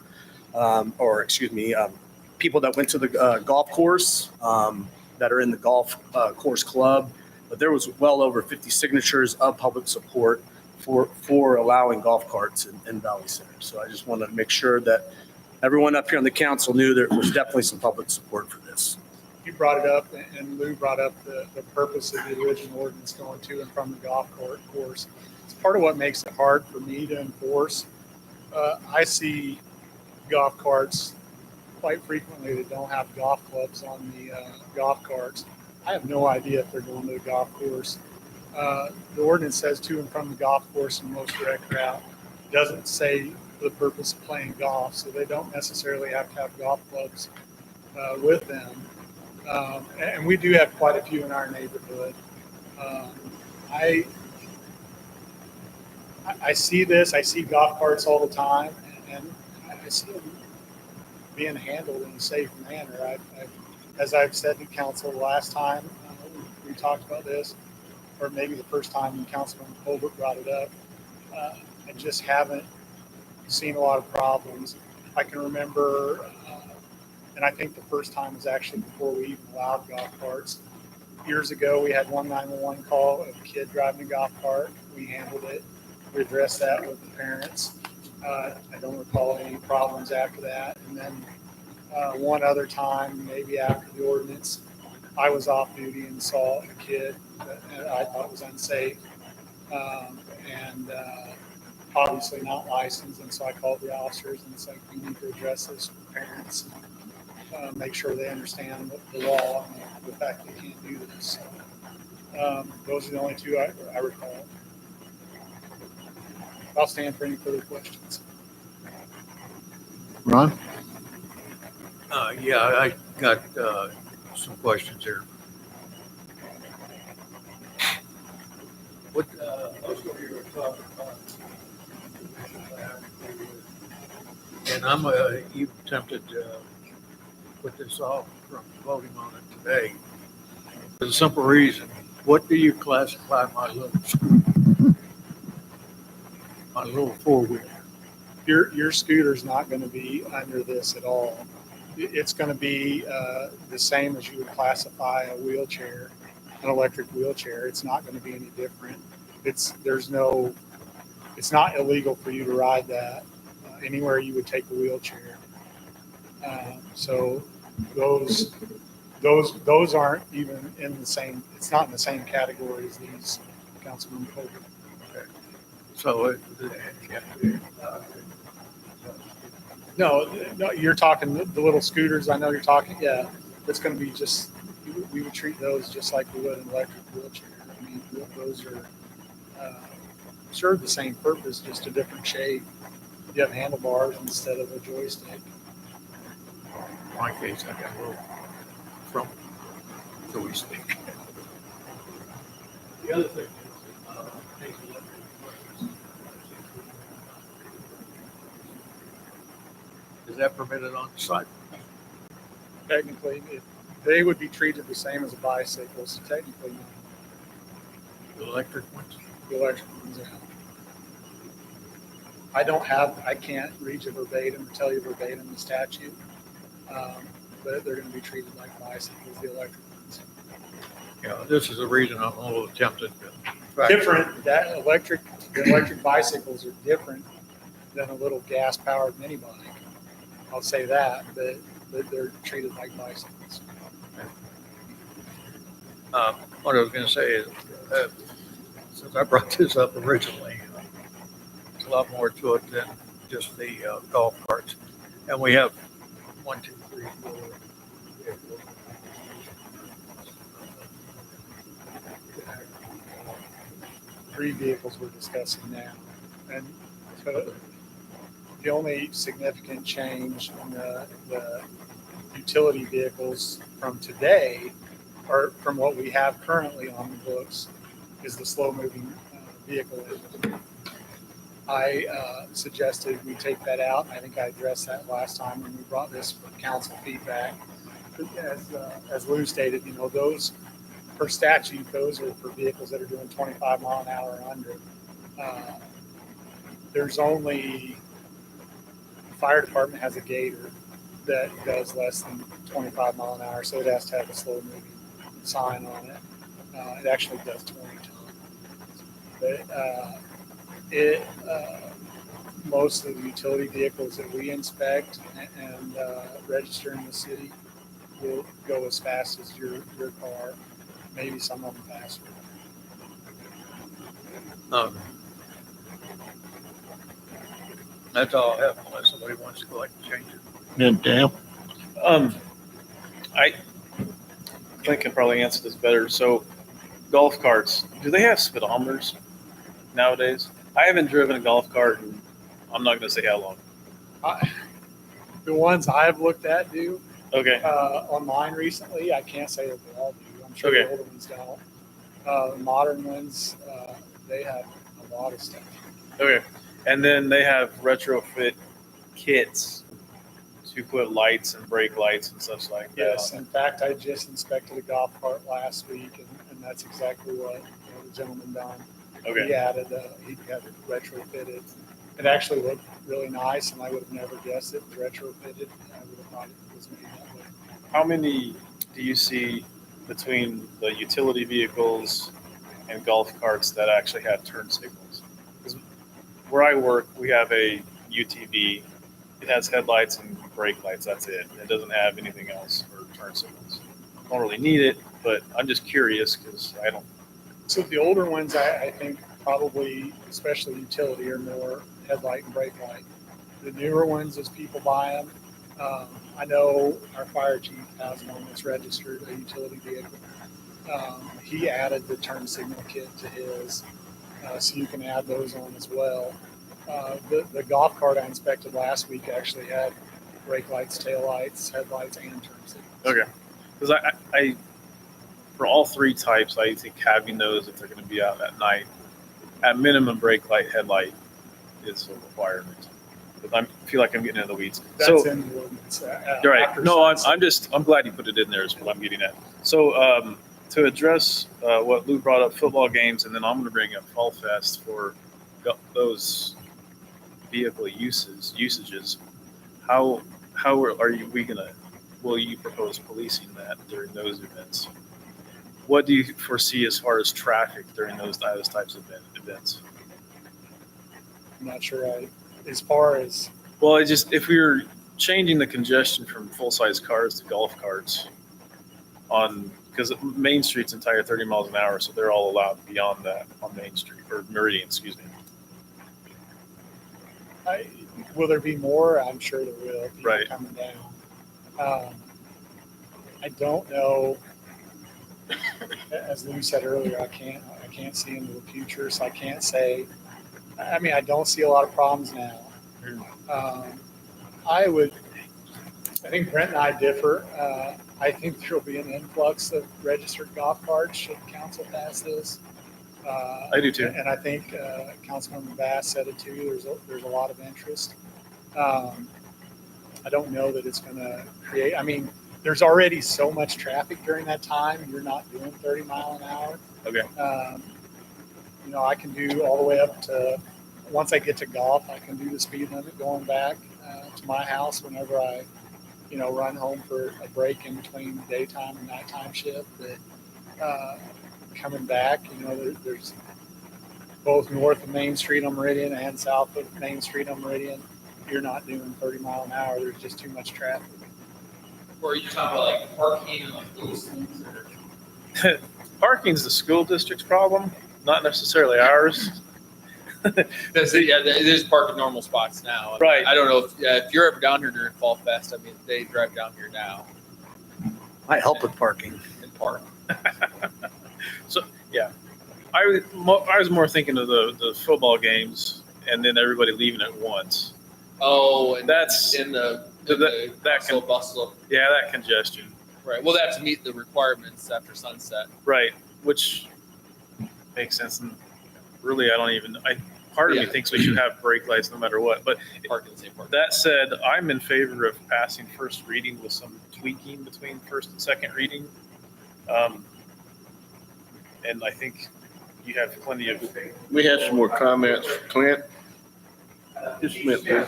people that went to the golf course that are in the golf course club. But there was well over 50 signatures of public support for allowing golf carts in Valley Center. So I just wanted to make sure that everyone up here on the council knew there was definitely some public support for this. You brought it up, and Lou brought up the purpose of the original ordinance going to and from the golf course. It's part of what makes it hard for me to enforce. I see golf carts quite frequently that don't have golf clubs on the golf carts. I have no idea if they're going to the golf course. The ordinance says to and from the golf course and most direct route. It doesn't say for the purpose of playing golf, so they don't necessarily have to have golf clubs with them. And we do have quite a few in our neighborhood. I see this. I see golf carts all the time, and I see them being handled in a safe manner. As I've said to council the last time we talked about this, or maybe the first time when Councilman Colbert brought it up, I just haven't seen a lot of problems. I can remember, and I think the first time was actually before we even allowed golf carts. Years ago, we had one 911 call of a kid driving a golf cart. We handled it. We addressed that with the parents. I don't recall any problems after that. And then one other time, maybe after the ordinance, I was off duty and saw a kid that I thought was unsafe. And obviously not licensed. And so I called the officers and said, we need to address this for parents. Make sure they understand the law and the fact they can't do this. So, those are the only two I recall. I'll stand for any further questions. Ron? Yeah, I got some questions here. What, most of you are talking about, and I'm even tempted to put this off from voting on it today. For the simple reason, what do you classify my little scooter? My little four-wheeler? Your scooter's not going to be under this at all. It's going to be the same as you would classify a wheelchair, an electric wheelchair. It's not going to be any different. It's not illegal for you to ride that anywhere you would take a wheelchair. So those aren't even in the same. It's not in the same category as these, Councilman Colby. So No, you're talking the little scooters. I know you're talking. Yeah, it's going to be just. We would treat those just like we would an electric wheelchair. I mean, those are serve the same purpose, just a different shape. You have handlebars instead of a joystick. in my case, I got a little from the we speak. The other thing is that permitted on the site? Technically, they would be treated the same as a bicycle. So technically, The electric ones? the electric ones are. I can't read you verbatim or tell you verbatim the statute, but they're going to be treated like bicycles, the electric ones. Yeah, this is the reason I'm a little tempted. Different, the electric bicycles are different than a little gas-powered mini bike. I'll say that, but they're treated like bicycles. What I was going to say is, since I brought this up originally, it's a lot more to it than just the golf carts. And we have 1, 2, 3, 4. 3 vehicles we're discussing now. And so the only significant change in the utility vehicles from today, or from what we have currently on the books, is the slow-moving vehicle. I suggested we take that out. I think I addressed that last time when we brought this for council feedback. As Lou stated, those per statute, those are for vehicles that are doing 25 mile an hour or under. There's only, the fire department has a Gator that does less than 25 mile an hour, so it has to have a slow moving sign on it. It actually does 20 times. But most of the utility vehicles that we inspect and register in the city will go as fast as your car, maybe some of them faster. That's all I have unless somebody wants to go ahead and change it. And Dan? I can probably answer this better. So golf carts, do they have speedometers nowadays? I haven't driven a golf cart in, I'm not going to say how long. The ones I've looked at do Okay. online recently. I can't say that they all do. I'm sure Okay. the older ones don't. The modern ones, they have a lot of stuff. Okay. And then they have retrofit kits to put lights and brake lights and such like that. Yes, in fact, I just inspected a golf cart last week, and that's exactly what the gentleman done. Okay. He had it retrofitted. It actually looked really nice, and I would have never guessed it was retrofitted. I would have thought it was made that way. How many do you see between the utility vehicles and golf carts that actually have turn signals? Because where I work, we have a UTV. It has headlights and brake lights. That's it. It doesn't have anything else for turn signals. Don't really need it, but I'm just curious because I don't. So the older ones, I think probably, especially utility, are more headlight and brake light. The newer ones, as people buy them, I know our fire chief has one that's registered, a utility vehicle. He added the turn signal kit to his, so you can add those on as well. The golf cart I inspected last week actually had brake lights, tail lights, headlights, and turn signals. Okay. Because I, for all three types, I think having those, if they're going to be out at night, at minimum brake light, headlight is a requirement. But I feel like I'm getting into the weeds. That's So, in the ordinance. right. After No, sunset. I'm glad you put it in there is what I'm getting at. So, to address what Lou brought up, football games, and then I'm going to bring up Fall Fest for those vehicle usages. How will you propose policing that during those events? What do you foresee as far as traffic during those types of events? I'm not sure as far as, Well, it's just if we were changing the congestion from full-size cars to golf carts because Main Street's entire 30 miles an hour, so they're all allowed beyond that on Main Street, or Meridian, excuse me. will there be more? I'm sure there will. People Right. coming down. I don't know. As Lou said earlier, I can't see into the future, so I can't say. I mean, I don't see a lot of problems now. I think Brent and I differ. I think there'll be an influx of registered golf carts should council pass this. I do too. And I think Councilman Bass said it too. There's a lot of interest. I don't know that it's going to create. I mean, there's already so much traffic during that time. You're not doing 30 mile an hour. Okay. I can do all the way up to, once I get to golf, I can do the speed limit going back to my house whenever I, run home for a break in between daytime and nighttime shift. But coming back, there's both north of Main Street on Meridian and south of Main Street on Meridian. You're not doing 30 mile an hour. There's just too much traffic. Or are you talking about like parking and like those things? Or? Parking's the school district's problem, not necessarily ours. There's park at normal spots now. Right. I don't know if you're ever down here during Fall Fest. I mean, they drive down here now I help with parking. and park. So, yeah. I was more thinking of the football games and then everybody leaving at once. Oh, and That's- in the that can- bustle. Yeah, that congestion. Right. Well, they have to meet the requirements after sunset. Right, which makes sense. And really, part of me Yeah. thinks we should have brake lights no matter what. But Park in the same park. that said, I'm in favor of passing first reading with some tweaking between first and second reading. And I think you have plenty of. We have some more comments. Clint? Just a minute, please.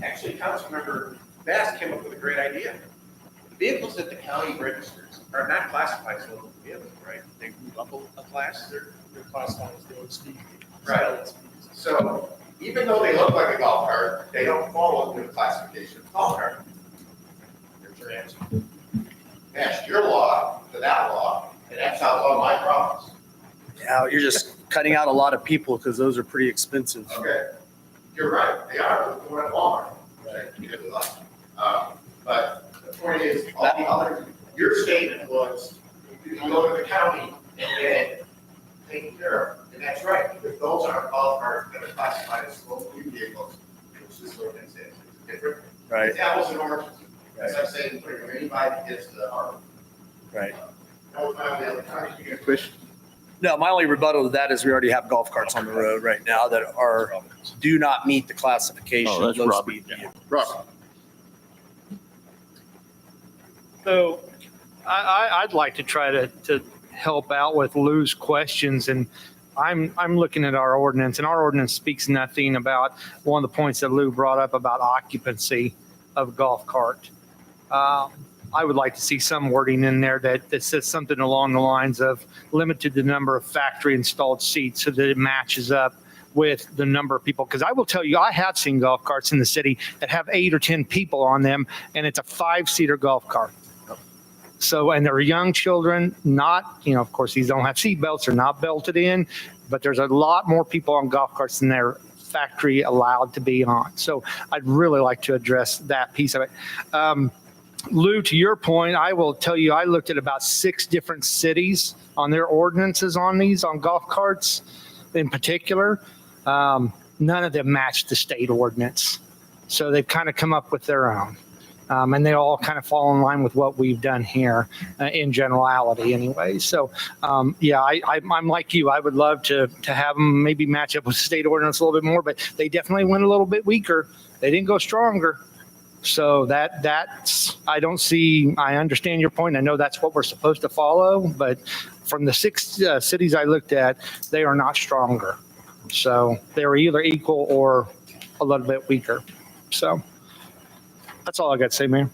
Actually, Councilmember Bass came up with a great idea. The vehicles that the county registers are not classified as local vehicles, right? They move up a class. They're classified as road speed. Right. So even though they look like a golf cart, they don't fall under the classification of golf cart. There's your answer. Match your law to that law, and that solves all my problems. Yeah, you're just cutting out a lot of people because those are pretty expensive. Okay, you're right, they are, we're at Walmart. But the point is, all the other, your statement was, you can go to the county and get it taken care of. And that's right, because those aren't golf carts that are classified as local vehicles, which this ordinance is. It's different. Right. It's apples and oranges. As I say, for anybody that gets the harbor. Right. No, the other county, you get Question? No, my only rebuttal to that is we already have golf carts on the road right now that do not meet the classification Oh, of that's low Robert. speed vehicles. Rob? So I'd like to try to help out with Lou's questions, and I'm looking at our ordinance, and our ordinance speaks nothing about one of the points that Lou brought up about occupancy of a golf cart. I would like to see some wording in there that says something along the lines of limited the number of factory installed seats so that it matches up with the number of people. Because I will tell you, I have seen golf carts in the city that have 8 or 10 people on them, and it's a 5-seater golf cart. So, and they're young children, not, of course, these don't have seat belts, they're not belted in, but there's a lot more people on golf carts than they're factory allowed to be on. So I'd really like to address that piece of it. Lou, to your point, I will tell you, I looked at about 6 different cities on their ordinances on these, on golf carts in particular. None of them matched the state ordinance. So they've kind of come up with their own. And they all kind of fall in line with what we've done here in generality anyway. So, yeah, I'm like you. I would love to have them maybe match up with state ordinance a little bit more, but they definitely went a little bit weaker. They didn't go stronger. So that's, I understand your point. I know that's what we're supposed to follow, but from the 6 cities I looked at, they are not stronger. So they were either equal or a little bit weaker. So that's all I got to say, Mayor.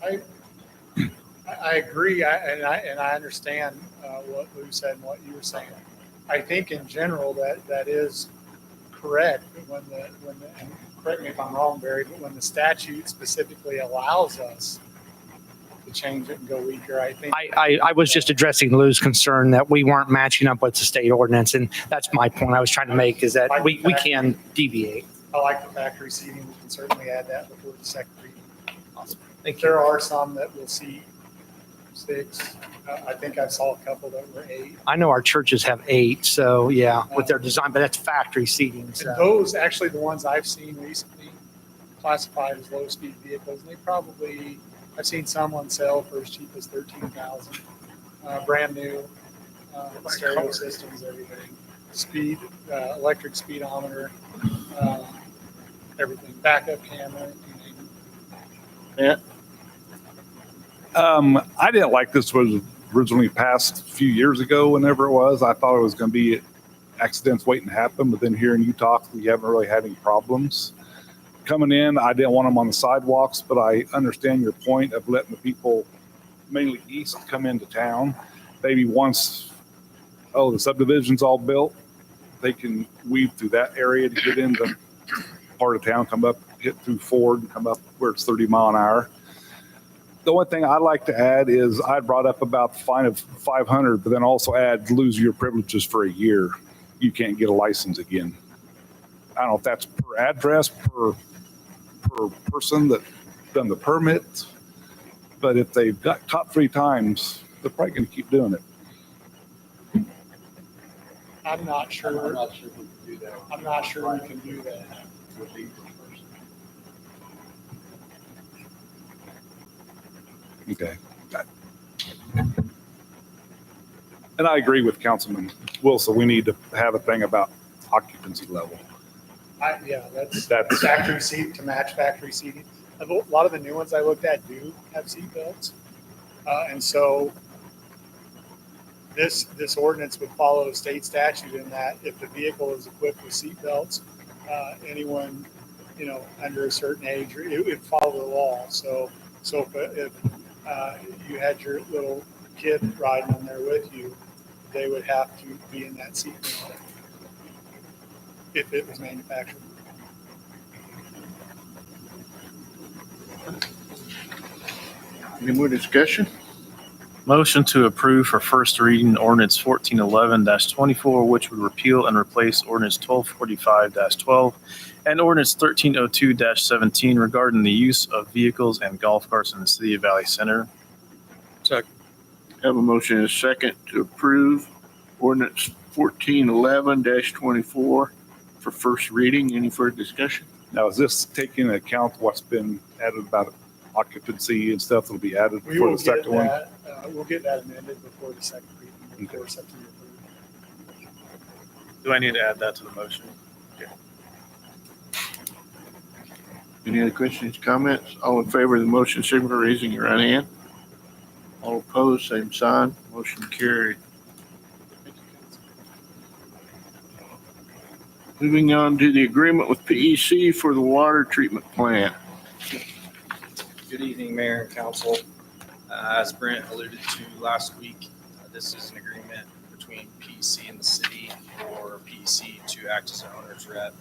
I agree, and I understand what Lou said and what you were saying. I think in general that is correct. But and correct me if I'm wrong, Barry, but when the statute specifically allows us to change it and go weaker, I think. I was just addressing Lou's concern that we weren't matching up with the state ordinance, and that's my point I was trying to make, is that we can deviate. I like the factory seating. We can certainly add that before the second reading. Awesome. Thank you. There are some that will see 6. I think I saw a couple that were 8. I know our churches have 8, so yeah, with their design, but that's factory seating. And So. those, actually, the ones I've seen recently classified as low-speed vehicles, and I've seen some on sale for as cheap as $13,000. Brand new, stereo systems, everything. Speed, electric speedometer, everything. Backup camera. I didn't like this was originally passed a few years ago, whenever it was. I thought it was going to be accidents waiting to happen, but then hearing you talk, we haven't really had any problems. Coming in, I didn't want them on the sidewalks, but I understand your point of letting the people, mainly east, come into town. Maybe once, the subdivision's all built, they can weave through that area to get into part of town, come up, hit through Ford and come up where it's 30 mile an hour. The only thing I'd like to add is I brought up about the fine of $500, but then also add lose your privileges for a year. You can't get a license again. I don't know if that's per address, per person that done the permit, but if they've got caught 3 times, they're probably going to keep doing it. I'm not sure we can do that. I'm not sure we can do that. Okay. And I agree with Councilman Wilson. We need to have a thing about occupancy level. That's factory seat to match factory seating. A lot of the new ones I looked at do have seat belts. And so this ordinance would follow state statute in that if the vehicle is equipped with seat belts, anyone, under a certain age, it would follow the law. So if you had your little kid riding in there with you, they would have to be in that seat belt if it was manufactured. Any more discussion? Motion to approve for first reading ordinance 1411-24, which would repeal and replace ordinance 1245-12 and ordinance 1302-17 regarding the use of vehicles and golf carts in the city of Valley Center. Second. Have a motion and a second to approve ordinance 1411-24 for first reading. Any further discussion? Now, is this taking into account what's been added about occupancy and stuff that'll be added We for will the get second one? that, we'll get that amended before the second reading, before September 3rd. Do I need to add that to the motion? Any other questions, comments? All in favor of the motion, signify by raising your right hand. All opposed, same sign. Motion carried. Moving on to the agreement with PEC for the water treatment plant. Good evening, Mayor and Council. As Brent alluded to last week, this is an agreement between PEC and the city for PEC to act as an owner's rep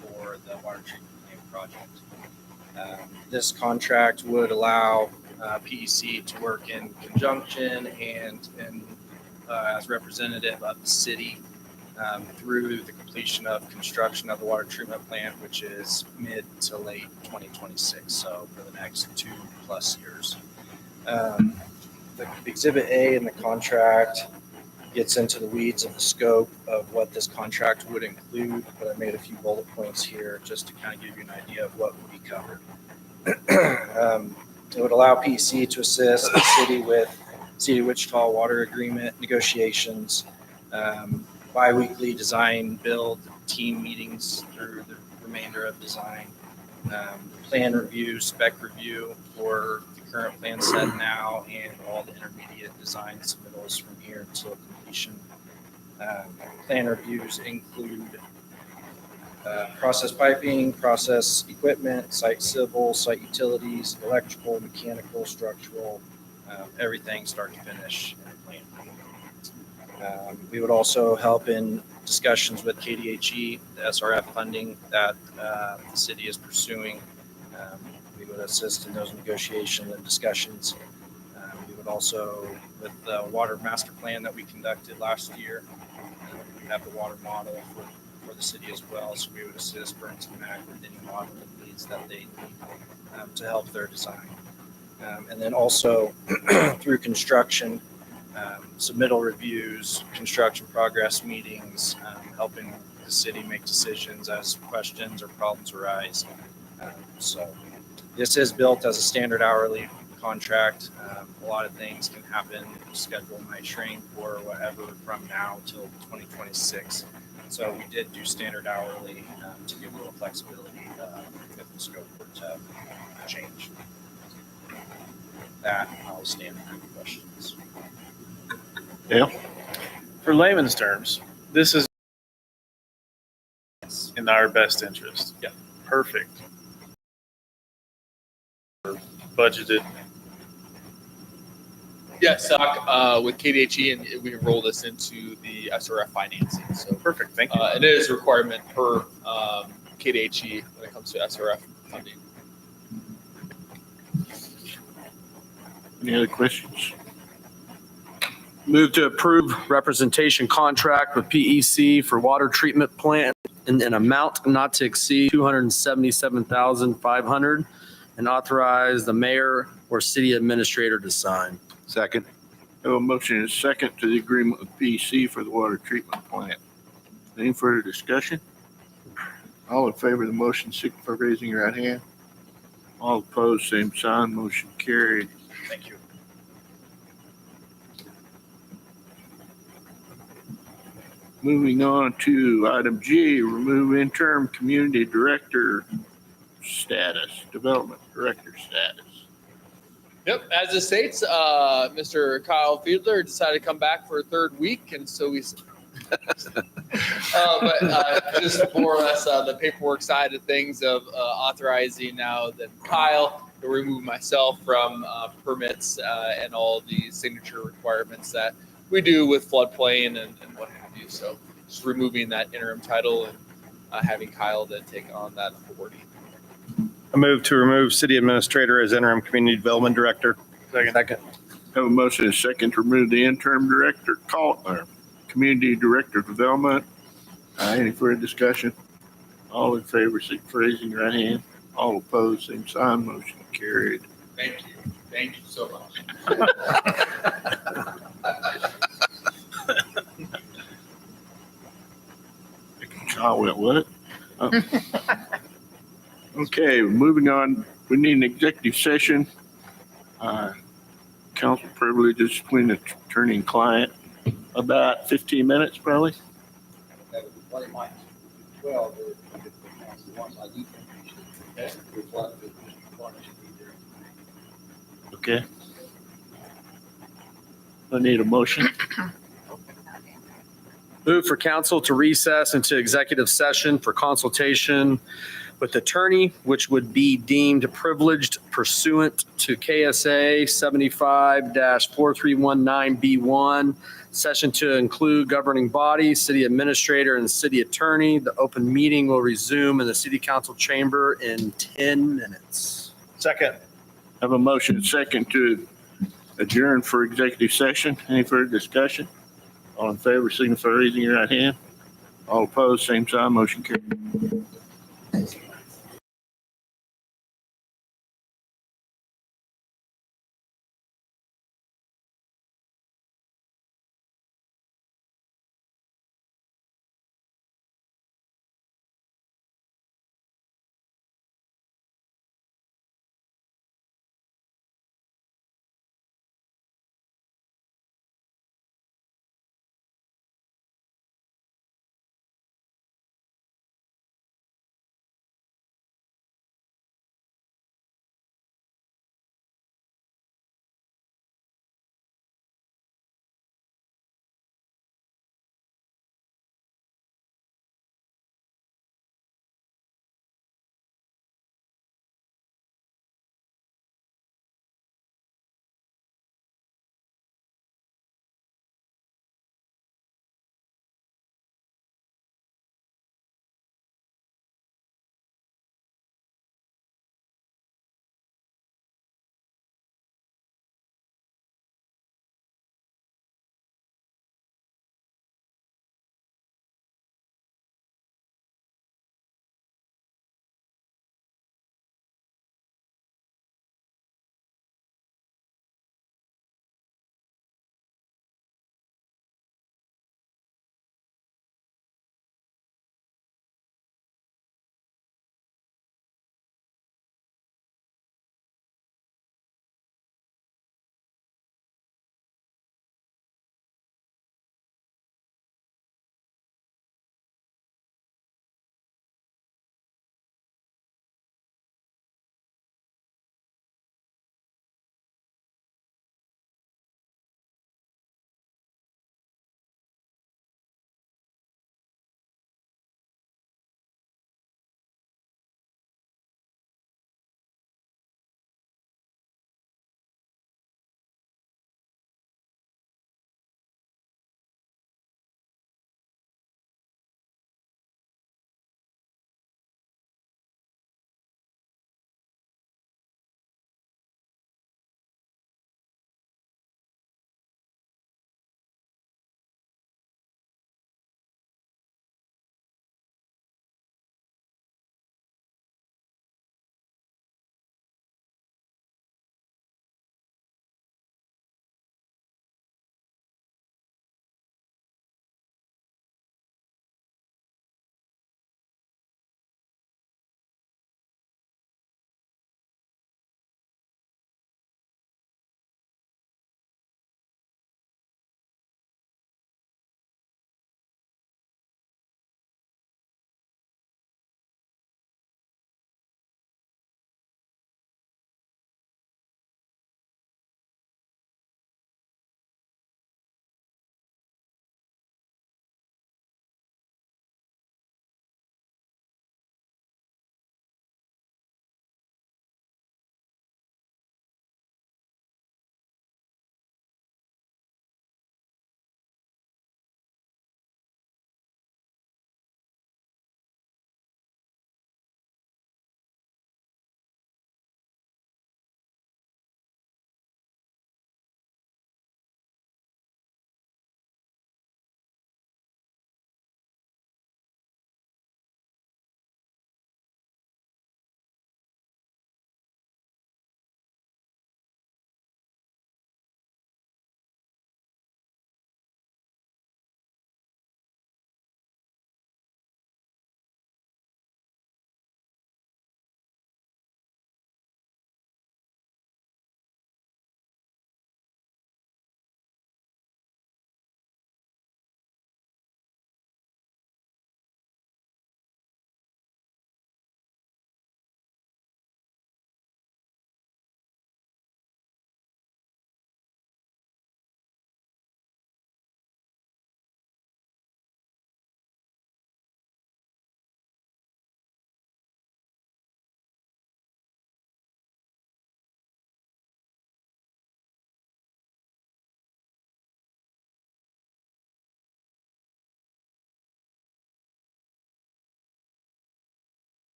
for the water treatment plant project. This contract would allow PEC to work in conjunction and as representative of the city through the completion of construction of the water treatment plant, which is mid to late 2026, so for the next 2+ years. The Exhibit A in the contract gets into the weeds of the scope of what this contract would include, but I made a few bullet points here just to kind of give you an idea of what would be covered. It would allow PEC to assist the city with City of Wichita water agreement negotiations, biweekly design build team meetings through the remainder of design, plan review, spec review for the current plan set now, and all the intermediate design submittals from here until completion. Plan reviews include process piping, process equipment, site civil, site utilities, electrical, mechanical, structural, everything start to finish in the plan. We would also help in discussions with KDHE, the SRF funding that the city is pursuing. We would assist in those negotiations and discussions. We would also, with the water master plan that we conducted last year, we have the water model for the city as well. So we would assist Burns and Mac with any modeling needs that they need to help their design. And then also through construction, submittal reviews, construction progress meetings, helping the city make decisions as questions or problems arise. So this is built as a standard hourly contract. A lot of things can happen. Schedule might shrink or whatever from now till 2026. So we did do standard hourly to give a little flexibility if the scope were to change. That I'll stand for any questions. Yeah. For layman's terms, this is in our best interest. Yeah. Perfect. Budgeted. Yes, with KDHE, and we can roll this into the SRF financing. So Perfect. Thank you. and it is a requirement per KDHE when it comes to SRF funding. Any other questions? Move to approve representation contract with PEC for water treatment plant in an amount not to exceed $277,500 and authorize the mayor or city administrator to sign. Second. Have a motion and a second to the agreement with PC for the water treatment plant. Any further discussion? All in favor of the motion, signify by raising your right hand. All opposed, same sign. Motion carried. Thank you. Moving on to item G, remove interim community director status, development director status. Yep, as it states, Mr. Kyle Fiedler decided to come back for a third week, and so we. Just for us, the paperwork side of things of authorizing now that Kyle to remove myself from permits and all the signature requirements that we do with floodplain and what have you. So just removing that interim title and having Kyle then take on that authority. I move to remove city administrator as interim community development director. Second. Have a motion and a second to remove the interim director, community director of development. Any further discussion? All in favor, signify by raising your right hand. All opposed, same sign. Motion carried. Thank you. Thank you so much. Child went, what? Oh. Okay, moving on. We need an executive session. Council privileges between the attorney and client. About 15 minutes, probably. Okay. I need a motion. Move for council to recess into executive session for consultation with attorney, which would be deemed privileged pursuant to KSA 75-4319B1, session to include governing body, city administrator, and city attorney. The open meeting will resume in the city council chamber in 10 minutes. Second. Have a motion and second to adjourn for executive session. Any further discussion? All in favor, signify by raising your right hand. All opposed, same sign, motion carried.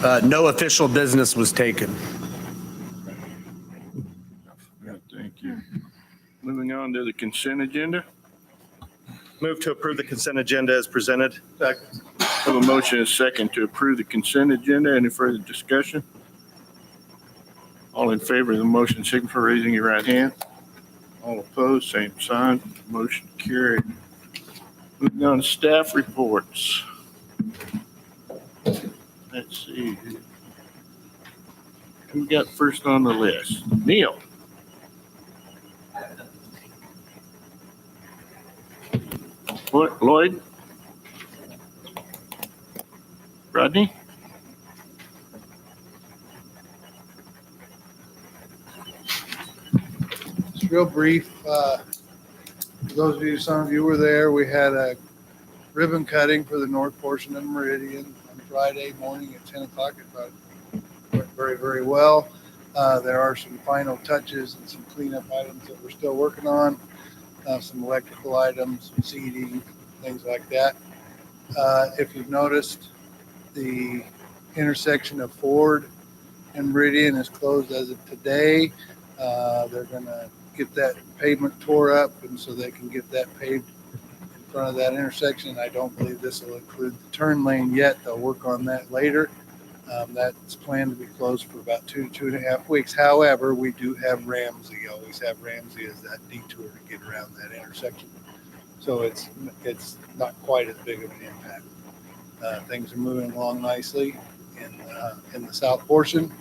No official business was taken. Thank you. Moving on to the consent agenda. Move to approve the consent agenda as presented. Have a motion and a second to approve the consent agenda. Any further discussion? All in favor of the motion, signify for raising your right hand. All opposed, same sign. Motion carried. Moving on to staff reports. Let's see. Who we got first on the list? Neil. Lloyd? Rodney? It's real brief. For those of you, some of you were there, we had a ribbon cutting for the north portion of Meridian on Friday morning at 10 o'clock. It went very, very well. There are some final touches and some cleanup items that we're still working on. Some electrical items, some seating, things like that. If you've noticed, the intersection of Ford and Meridian is closed as of today. They're going to get that pavement tore up, and so they can get that paved in front of that intersection. I don't believe this will include the turn lane yet. They'll work on that later. That's planned to be closed for about 2 to 2.5 weeks. However, we do have Ramsey. Always have Ramsey as that detour to get around that intersection. So it's not quite as big of an impact. Things are moving along nicely in the south portion.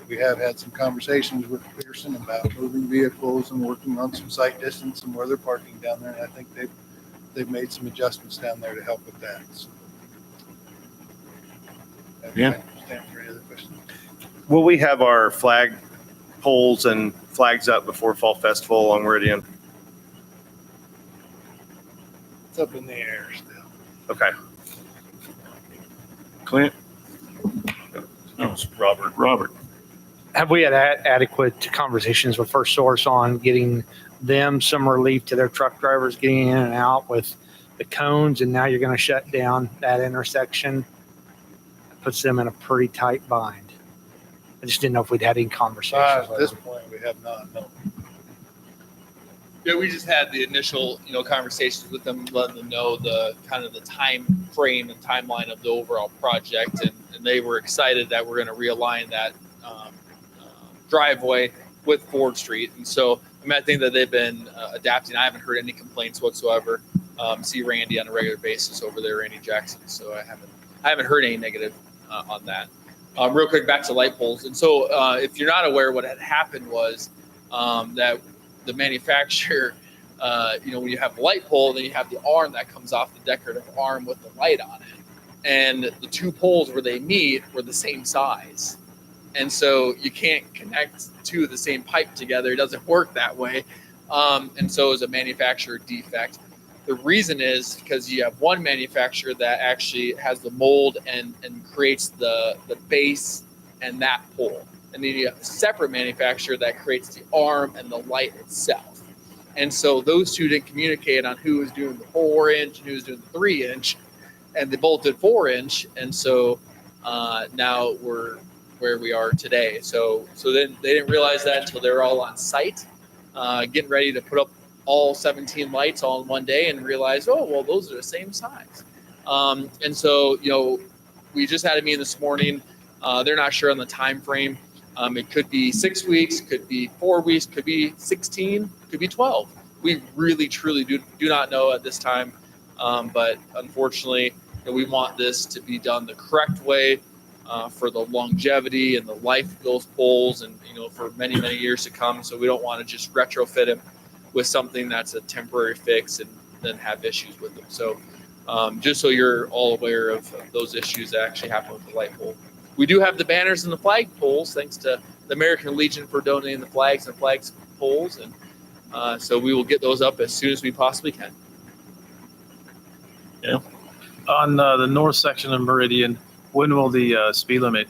We have had some conversations with Pearson about moving vehicles and working on some site distance and where they're parking down there. And I think they've made some adjustments down there to help with that. So, Yeah. Stand for any other questions? Will we have our flag poles and flags up before Fall Festival along Meridian? It's up in the air still. Okay. Clint? No, it's Robert. Robert. Have we had adequate conversations with First Source on getting them some relief to their truck drivers getting in and out with the cones? And now you're going to shut down that intersection. It puts them in a pretty tight bind. I just didn't know if we'd had any conversations. At with this them. point, we have not, no. Yeah, we just had the initial, conversations with them, letting them know the kind of the time frame and timeline of the overall project, and they were excited that we're going to realign that driveway with Ford Street. And so, I think that they've been adapting. I haven't heard any complaints whatsoever. See Randy on a regular basis over there, Randy Jackson. So I haven't heard any negative on that. Real quick, back to light poles. And so, if you're not aware, what had happened was that the manufacturer, when you have a light pole, then you have the arm that comes off, the decorative arm with the light on it. And the two poles where they meet were the same size. And so you can't connect two of the same pipe together. It doesn't work that way. And so it's a manufacturer defect. The reason is because you have one manufacturer that actually has the mold and creates the base and that pole. And then you have a separate manufacturer that creates the arm and the light itself. And so those two didn't communicate on who was doing the 4-inch and who was doing the 3-inch, and they both did 4-inch. And so now we're where we are today. So then they didn't realize that until they were all on site, getting ready to put up all 17 lights all in one day, and realize, oh, well, those are the same size. And so, we just had a meeting this morning. They're not sure on the time frame. It could be 6 weeks, could be 4 weeks, could be 16, could be 12. We really, truly do not know at this time. But unfortunately, we want this to be done the correct way for the longevity and the life of those poles, and for many, many years to come. So we don't want to just retrofit them with something that's a temporary fix and then have issues with them. So just so you're all aware of those issues that actually happen with the light pole. We do have the banners and the flag poles, thanks to the American Legion for donating the flags and flags poles. And so we will get those up as soon as we possibly can. Yeah. On the north section of Meridian, when will the speed limit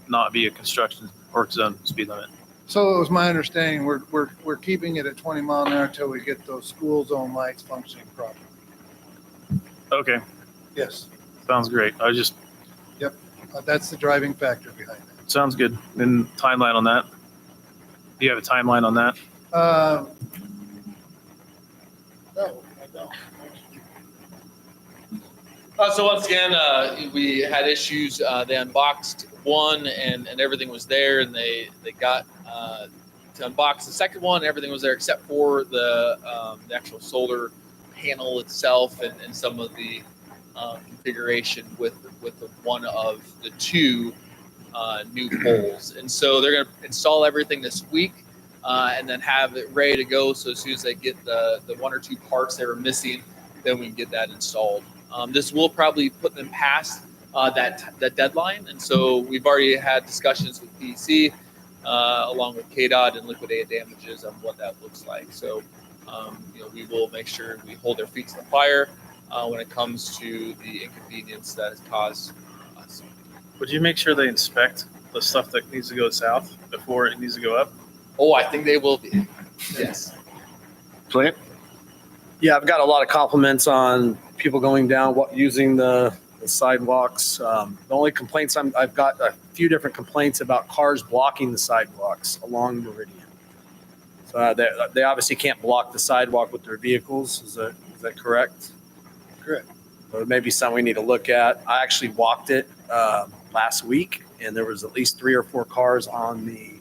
not be a construction work zone speed limit? So it was my understanding, we're keeping it at 20 mile an hour until we get those school zone lights functioning properly. Okay, Yes. sounds great. I just, That's the driving factor behind it. Sounds good. And timeline on that? Do you have a timeline on that? No, I don't. So once again, we had issues. They unboxed one and everything was there, and they got to unbox the second one. Everything was there except for the actual solar panel itself and some of the configuration with the one of the two new poles. And so they're going to install everything this week and then have it ready to go. So as soon as they get the one or two parts they were missing, then we can get that installed. This will probably put them past that deadline. And so we've already had discussions with PEC along with KDOT and liquidated damages on what that looks like. So, we will make sure we hold their feet to the fire when it comes to the inconvenience that has caused us. Would you make sure they inspect the stuff that needs to go south before it needs to go up? Oh, I think they will be. Yes. Clint? Yeah, I've got a lot of compliments on people going down, using the sidewalks. The only complaints I've got a few different complaints about cars blocking the sidewalks along Meridian. So they obviously can't block the sidewalk with their vehicles. Is that correct? Correct. So it may be something we need to look at. I actually walked it last week, and there was at least 3 or 4 cars on the,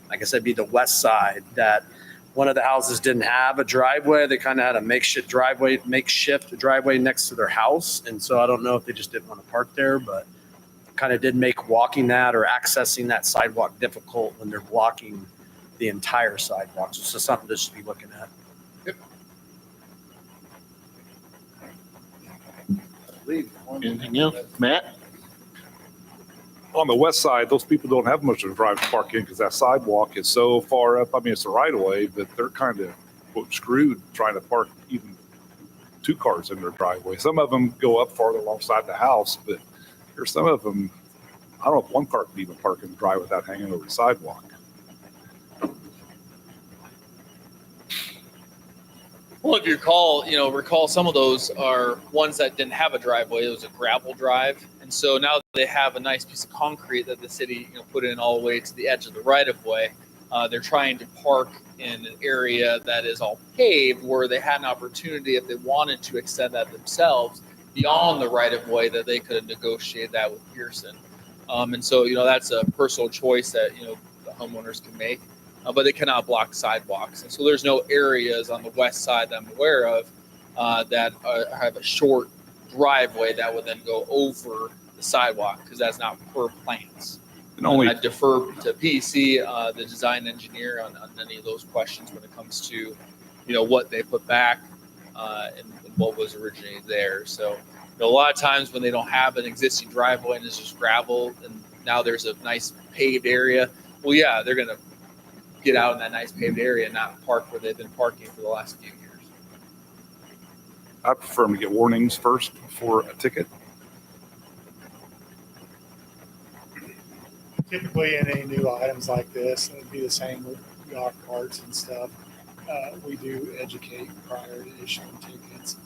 I guess that'd be the west side, that one of the houses didn't have a driveway. They kind of had a makeshift driveway next to their house. And so I don't know if they just didn't want to park there, but kind of did make walking that or accessing that sidewalk difficult when they're blocking the entire sidewalk. So it's just something to just be looking at. Anything else? Matt? On the west side, those people don't have much of a drive to park in because that sidewalk is so far up. I mean, it's a right of way, but they're kind of screwed trying to park even 2 cars in their driveway. Some of them go up farther alongside the house, but there's some of them, I don't know if one car can even park in the driveway without hanging over the sidewalk. Well, if you recall some of those are ones that didn't have a driveway. It was a gravel drive. And so now they have a nice piece of concrete that the city put in all the way to the edge of the right of way. They're trying to park in an area that is all paved where they had an opportunity, if they wanted to extend that themselves beyond the right of way, that they could have negotiated that with Pearson. And so, that's a personal choice that, the homeowners can make. But they cannot block sidewalks. And so there's no areas on the west side that I'm aware of that have a short driveway that would then go over the sidewalk, because that's not per plans. And only I defer to PEC, the design engineer, on any of those questions when it comes to, what they put back and what was originally there. So a lot of times when they don't have an existing driveway and it's just gravel and now there's a nice paved area, well, yeah, they're going to get out in that nice paved area and not park where they've been parking for the last few years. I prefer them to get warnings first before a ticket. Typically, any new items like this, it'd be the same with golf carts and stuff. We do educate prior to issuing tickets.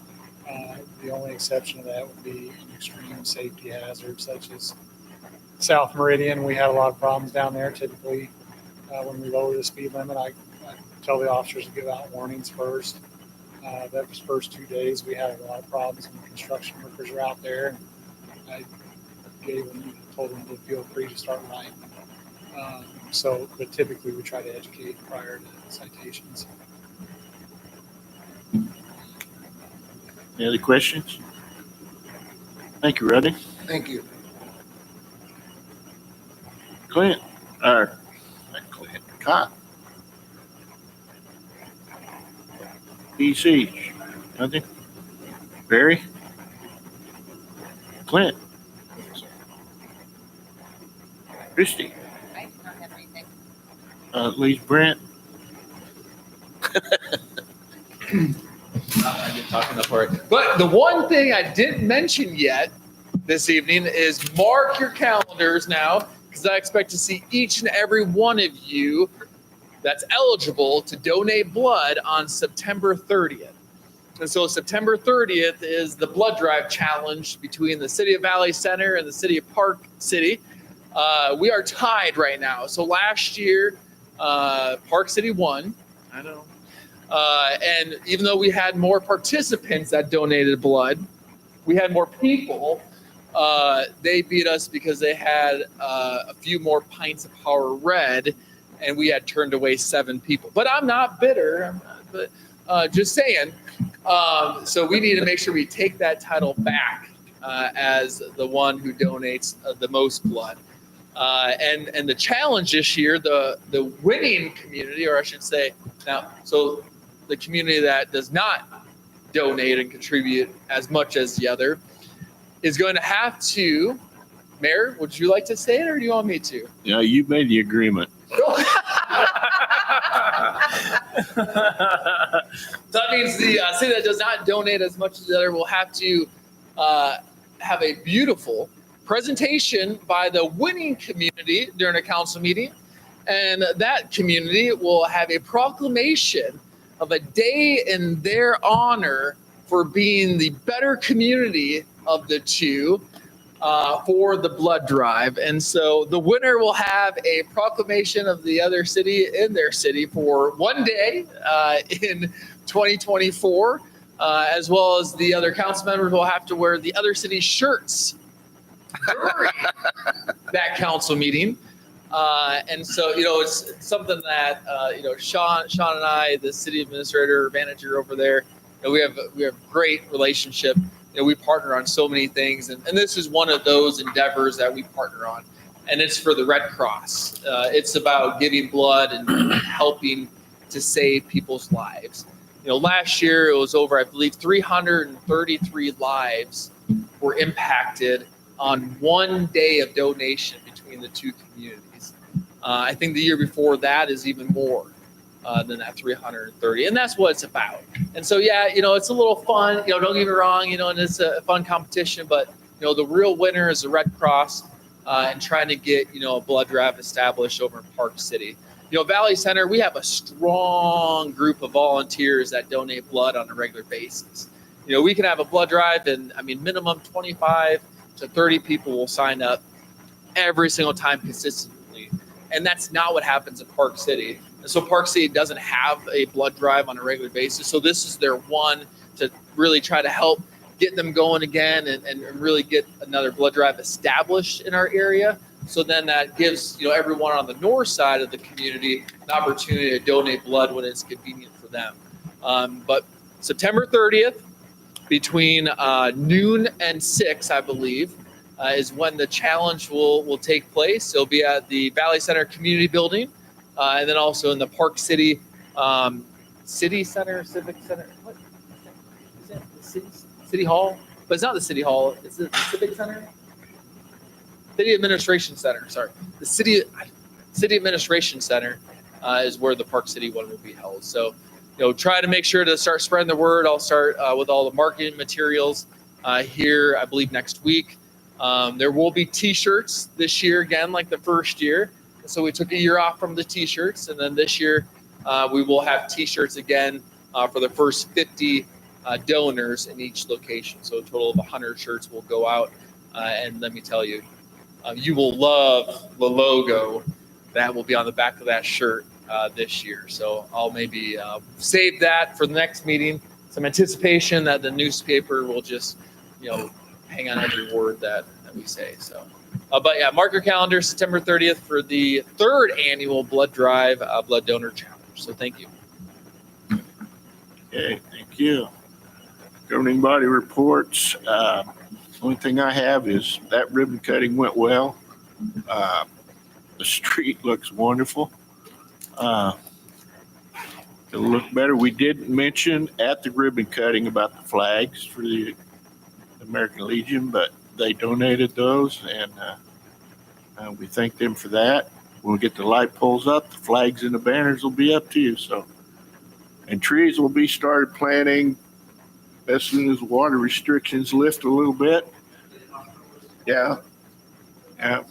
The only exception to that would be an extreme safety hazard, such as South Meridian. We had a lot of problems down there. Typically, when we lower the speed limit, I tell the officers to give out warnings first. That was first 2 days. We had a lot of problems when construction workers were out there. And I told them to feel free to start lighting. But typically we try to educate prior to citations. Any other questions? Thank you, Rodney. Thank you. Clint, or not Clint, Cott. PC, nothing? Barry? Clint? Christie? I do not have anything. Lee Brent? I didn't talk enough for it. But the one thing I didn't mention yet this evening is mark your calendars now, because I expect to see each and every one of you that's eligible to donate blood on September 30th. And so September 30th is the blood drive challenge between the city of Valley Center and the city of Park City. We are tied right now. So last year, Park City won. I know. And even though we had more participants that donated blood, we had more people. They beat us because they had a few more pints of Power Red, and we had turned away 7 people. But I'm not bitter. But just saying. So we need to make sure we take that title back as the one who donates the most blood. And the challenge this year, the winning community, or I should say, now, so the community that does not donate and contribute as much as the other, is going to have to, Mayor, would you like to say it or do you want me to? Yeah, you made the agreement. That means the city that does not donate as much as the other will have to have a beautiful presentation by the winning community during a council meeting. And that community will have a proclamation of a day in their honor for being the better community of the two for the blood drive. And so the winner will have a proclamation of the other city in their city for one day in 2024, as well as the other council members will have to wear the other city's shirts during that council meeting. And so, it's something that, Sean and I, the city administrator, manager over there, we have great relationship. We partner on so many things, and this is one of those endeavors that we partner on, and it's for the Red Cross. It's about giving blood and helping to save people's lives. Last year it was over, I believe, 333 lives were impacted on one day of donation between the two communities. I think the year before that is even more than that 330, and that's what it's about. And so, yeah, it's a little fun. Don't get me wrong, and it's a fun competition, but the real winner is the Red Cross, and trying to get a blood drive established over in Park City. Valley Center, we have a strong group of volunteers that donate blood on a regular basis. We can have a blood drive, and minimum 25 to 30 people will sign up every single time consistently, and that's not what happens in Park City. And so Park City doesn't have a blood drive on a regular basis. So this is their one to really try to help get them going again and really get another blood drive established in our area. So then that gives everyone on the north side of the community an opportunity to donate blood when it's convenient for them. But September 30th, between noon and 6, I believe, is when the challenge will take place. It'll be at the Valley Center Community Building. And then also in the Park City City Center, Civic Center. What is it? The City Hall? But it's not the City Hall. It's the Civic Center? City Administration Center, sorry. The City Administration Center is where the Park City one will be held. So, try to make sure to start spreading the word. I'll start with all the marketing materials here, I believe, next week. There will be T-shirts this year, again, like the first year. So we took a year off from the T-shirts, and then this year we will have T-shirts again for the first 50 donors in each location. So a total of 100 shirts will go out, and let me tell you, you will love the logo that will be on the back of that shirt this year. So I'll maybe save that for the next meeting. Some anticipation that the newspaper will just, hang on every word that we say. So. But yeah, mark your calendar, September 30th for the 3rd annual blood drive, blood donor challenge. So thank you. Okay, thank you. Governing body reports. Only thing I have is that ribbon cutting went well. The street looks wonderful. It'll look better. We did mention at the ribbon cutting about the flags for the American Legion, but they donated those, and we thank them for that. When we get the light poles up, the flags and the banners will be up to you. So, and trees will be started planting as soon as water restrictions lift a little bit. Yeah,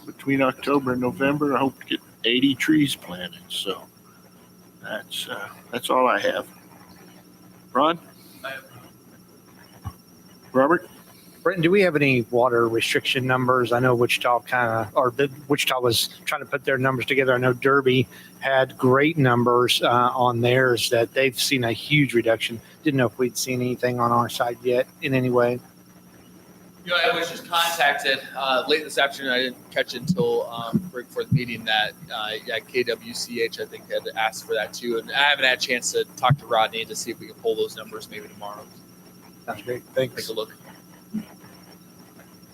between October and November, I hope to get 80 trees planted. So that's all I have. Ron? Robert? Brenton, do we have any water restriction numbers? I know Wichita Wichita was trying to put their numbers together. I know Derby had great numbers on theirs that they've seen a huge reduction. Didn't know if we'd seen anything on our side yet in any way. I was just contacted late this afternoon. I didn't catch it until right before the meeting that KWCH, I think, had asked for that too. And I haven't had a chance to talk to Rodney to see if we can pull those numbers maybe tomorrow. Sounds great. Thanks. Take a look.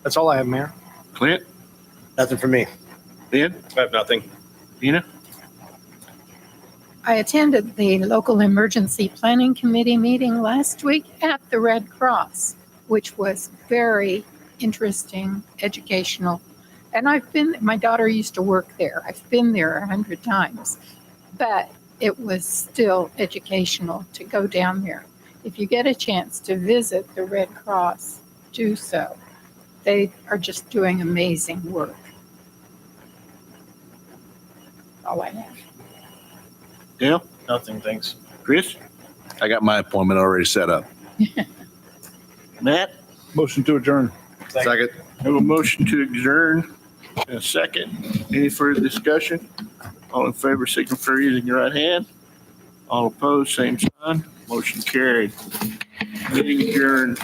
That's all I have, Mayor. Clint? Nothing for me. Ben? I have nothing. Tina? I attended the local emergency planning committee meeting last week at the Red Cross, which was very interesting, educational. And my daughter used to work there. I've been there 100 times, but it was still educational to go down there. If you get a chance to visit the Red Cross, do so. They are just doing amazing work. All I have. Dale? Nothing, thanks. Chris? I got my appointment already set up. Matt? Motion to adjourn. Second. Have a motion to adjourn and a second. Any further discussion? All in favor, signify by using your right hand. All opposed, same sign. Motion carried. Meeting adjourned.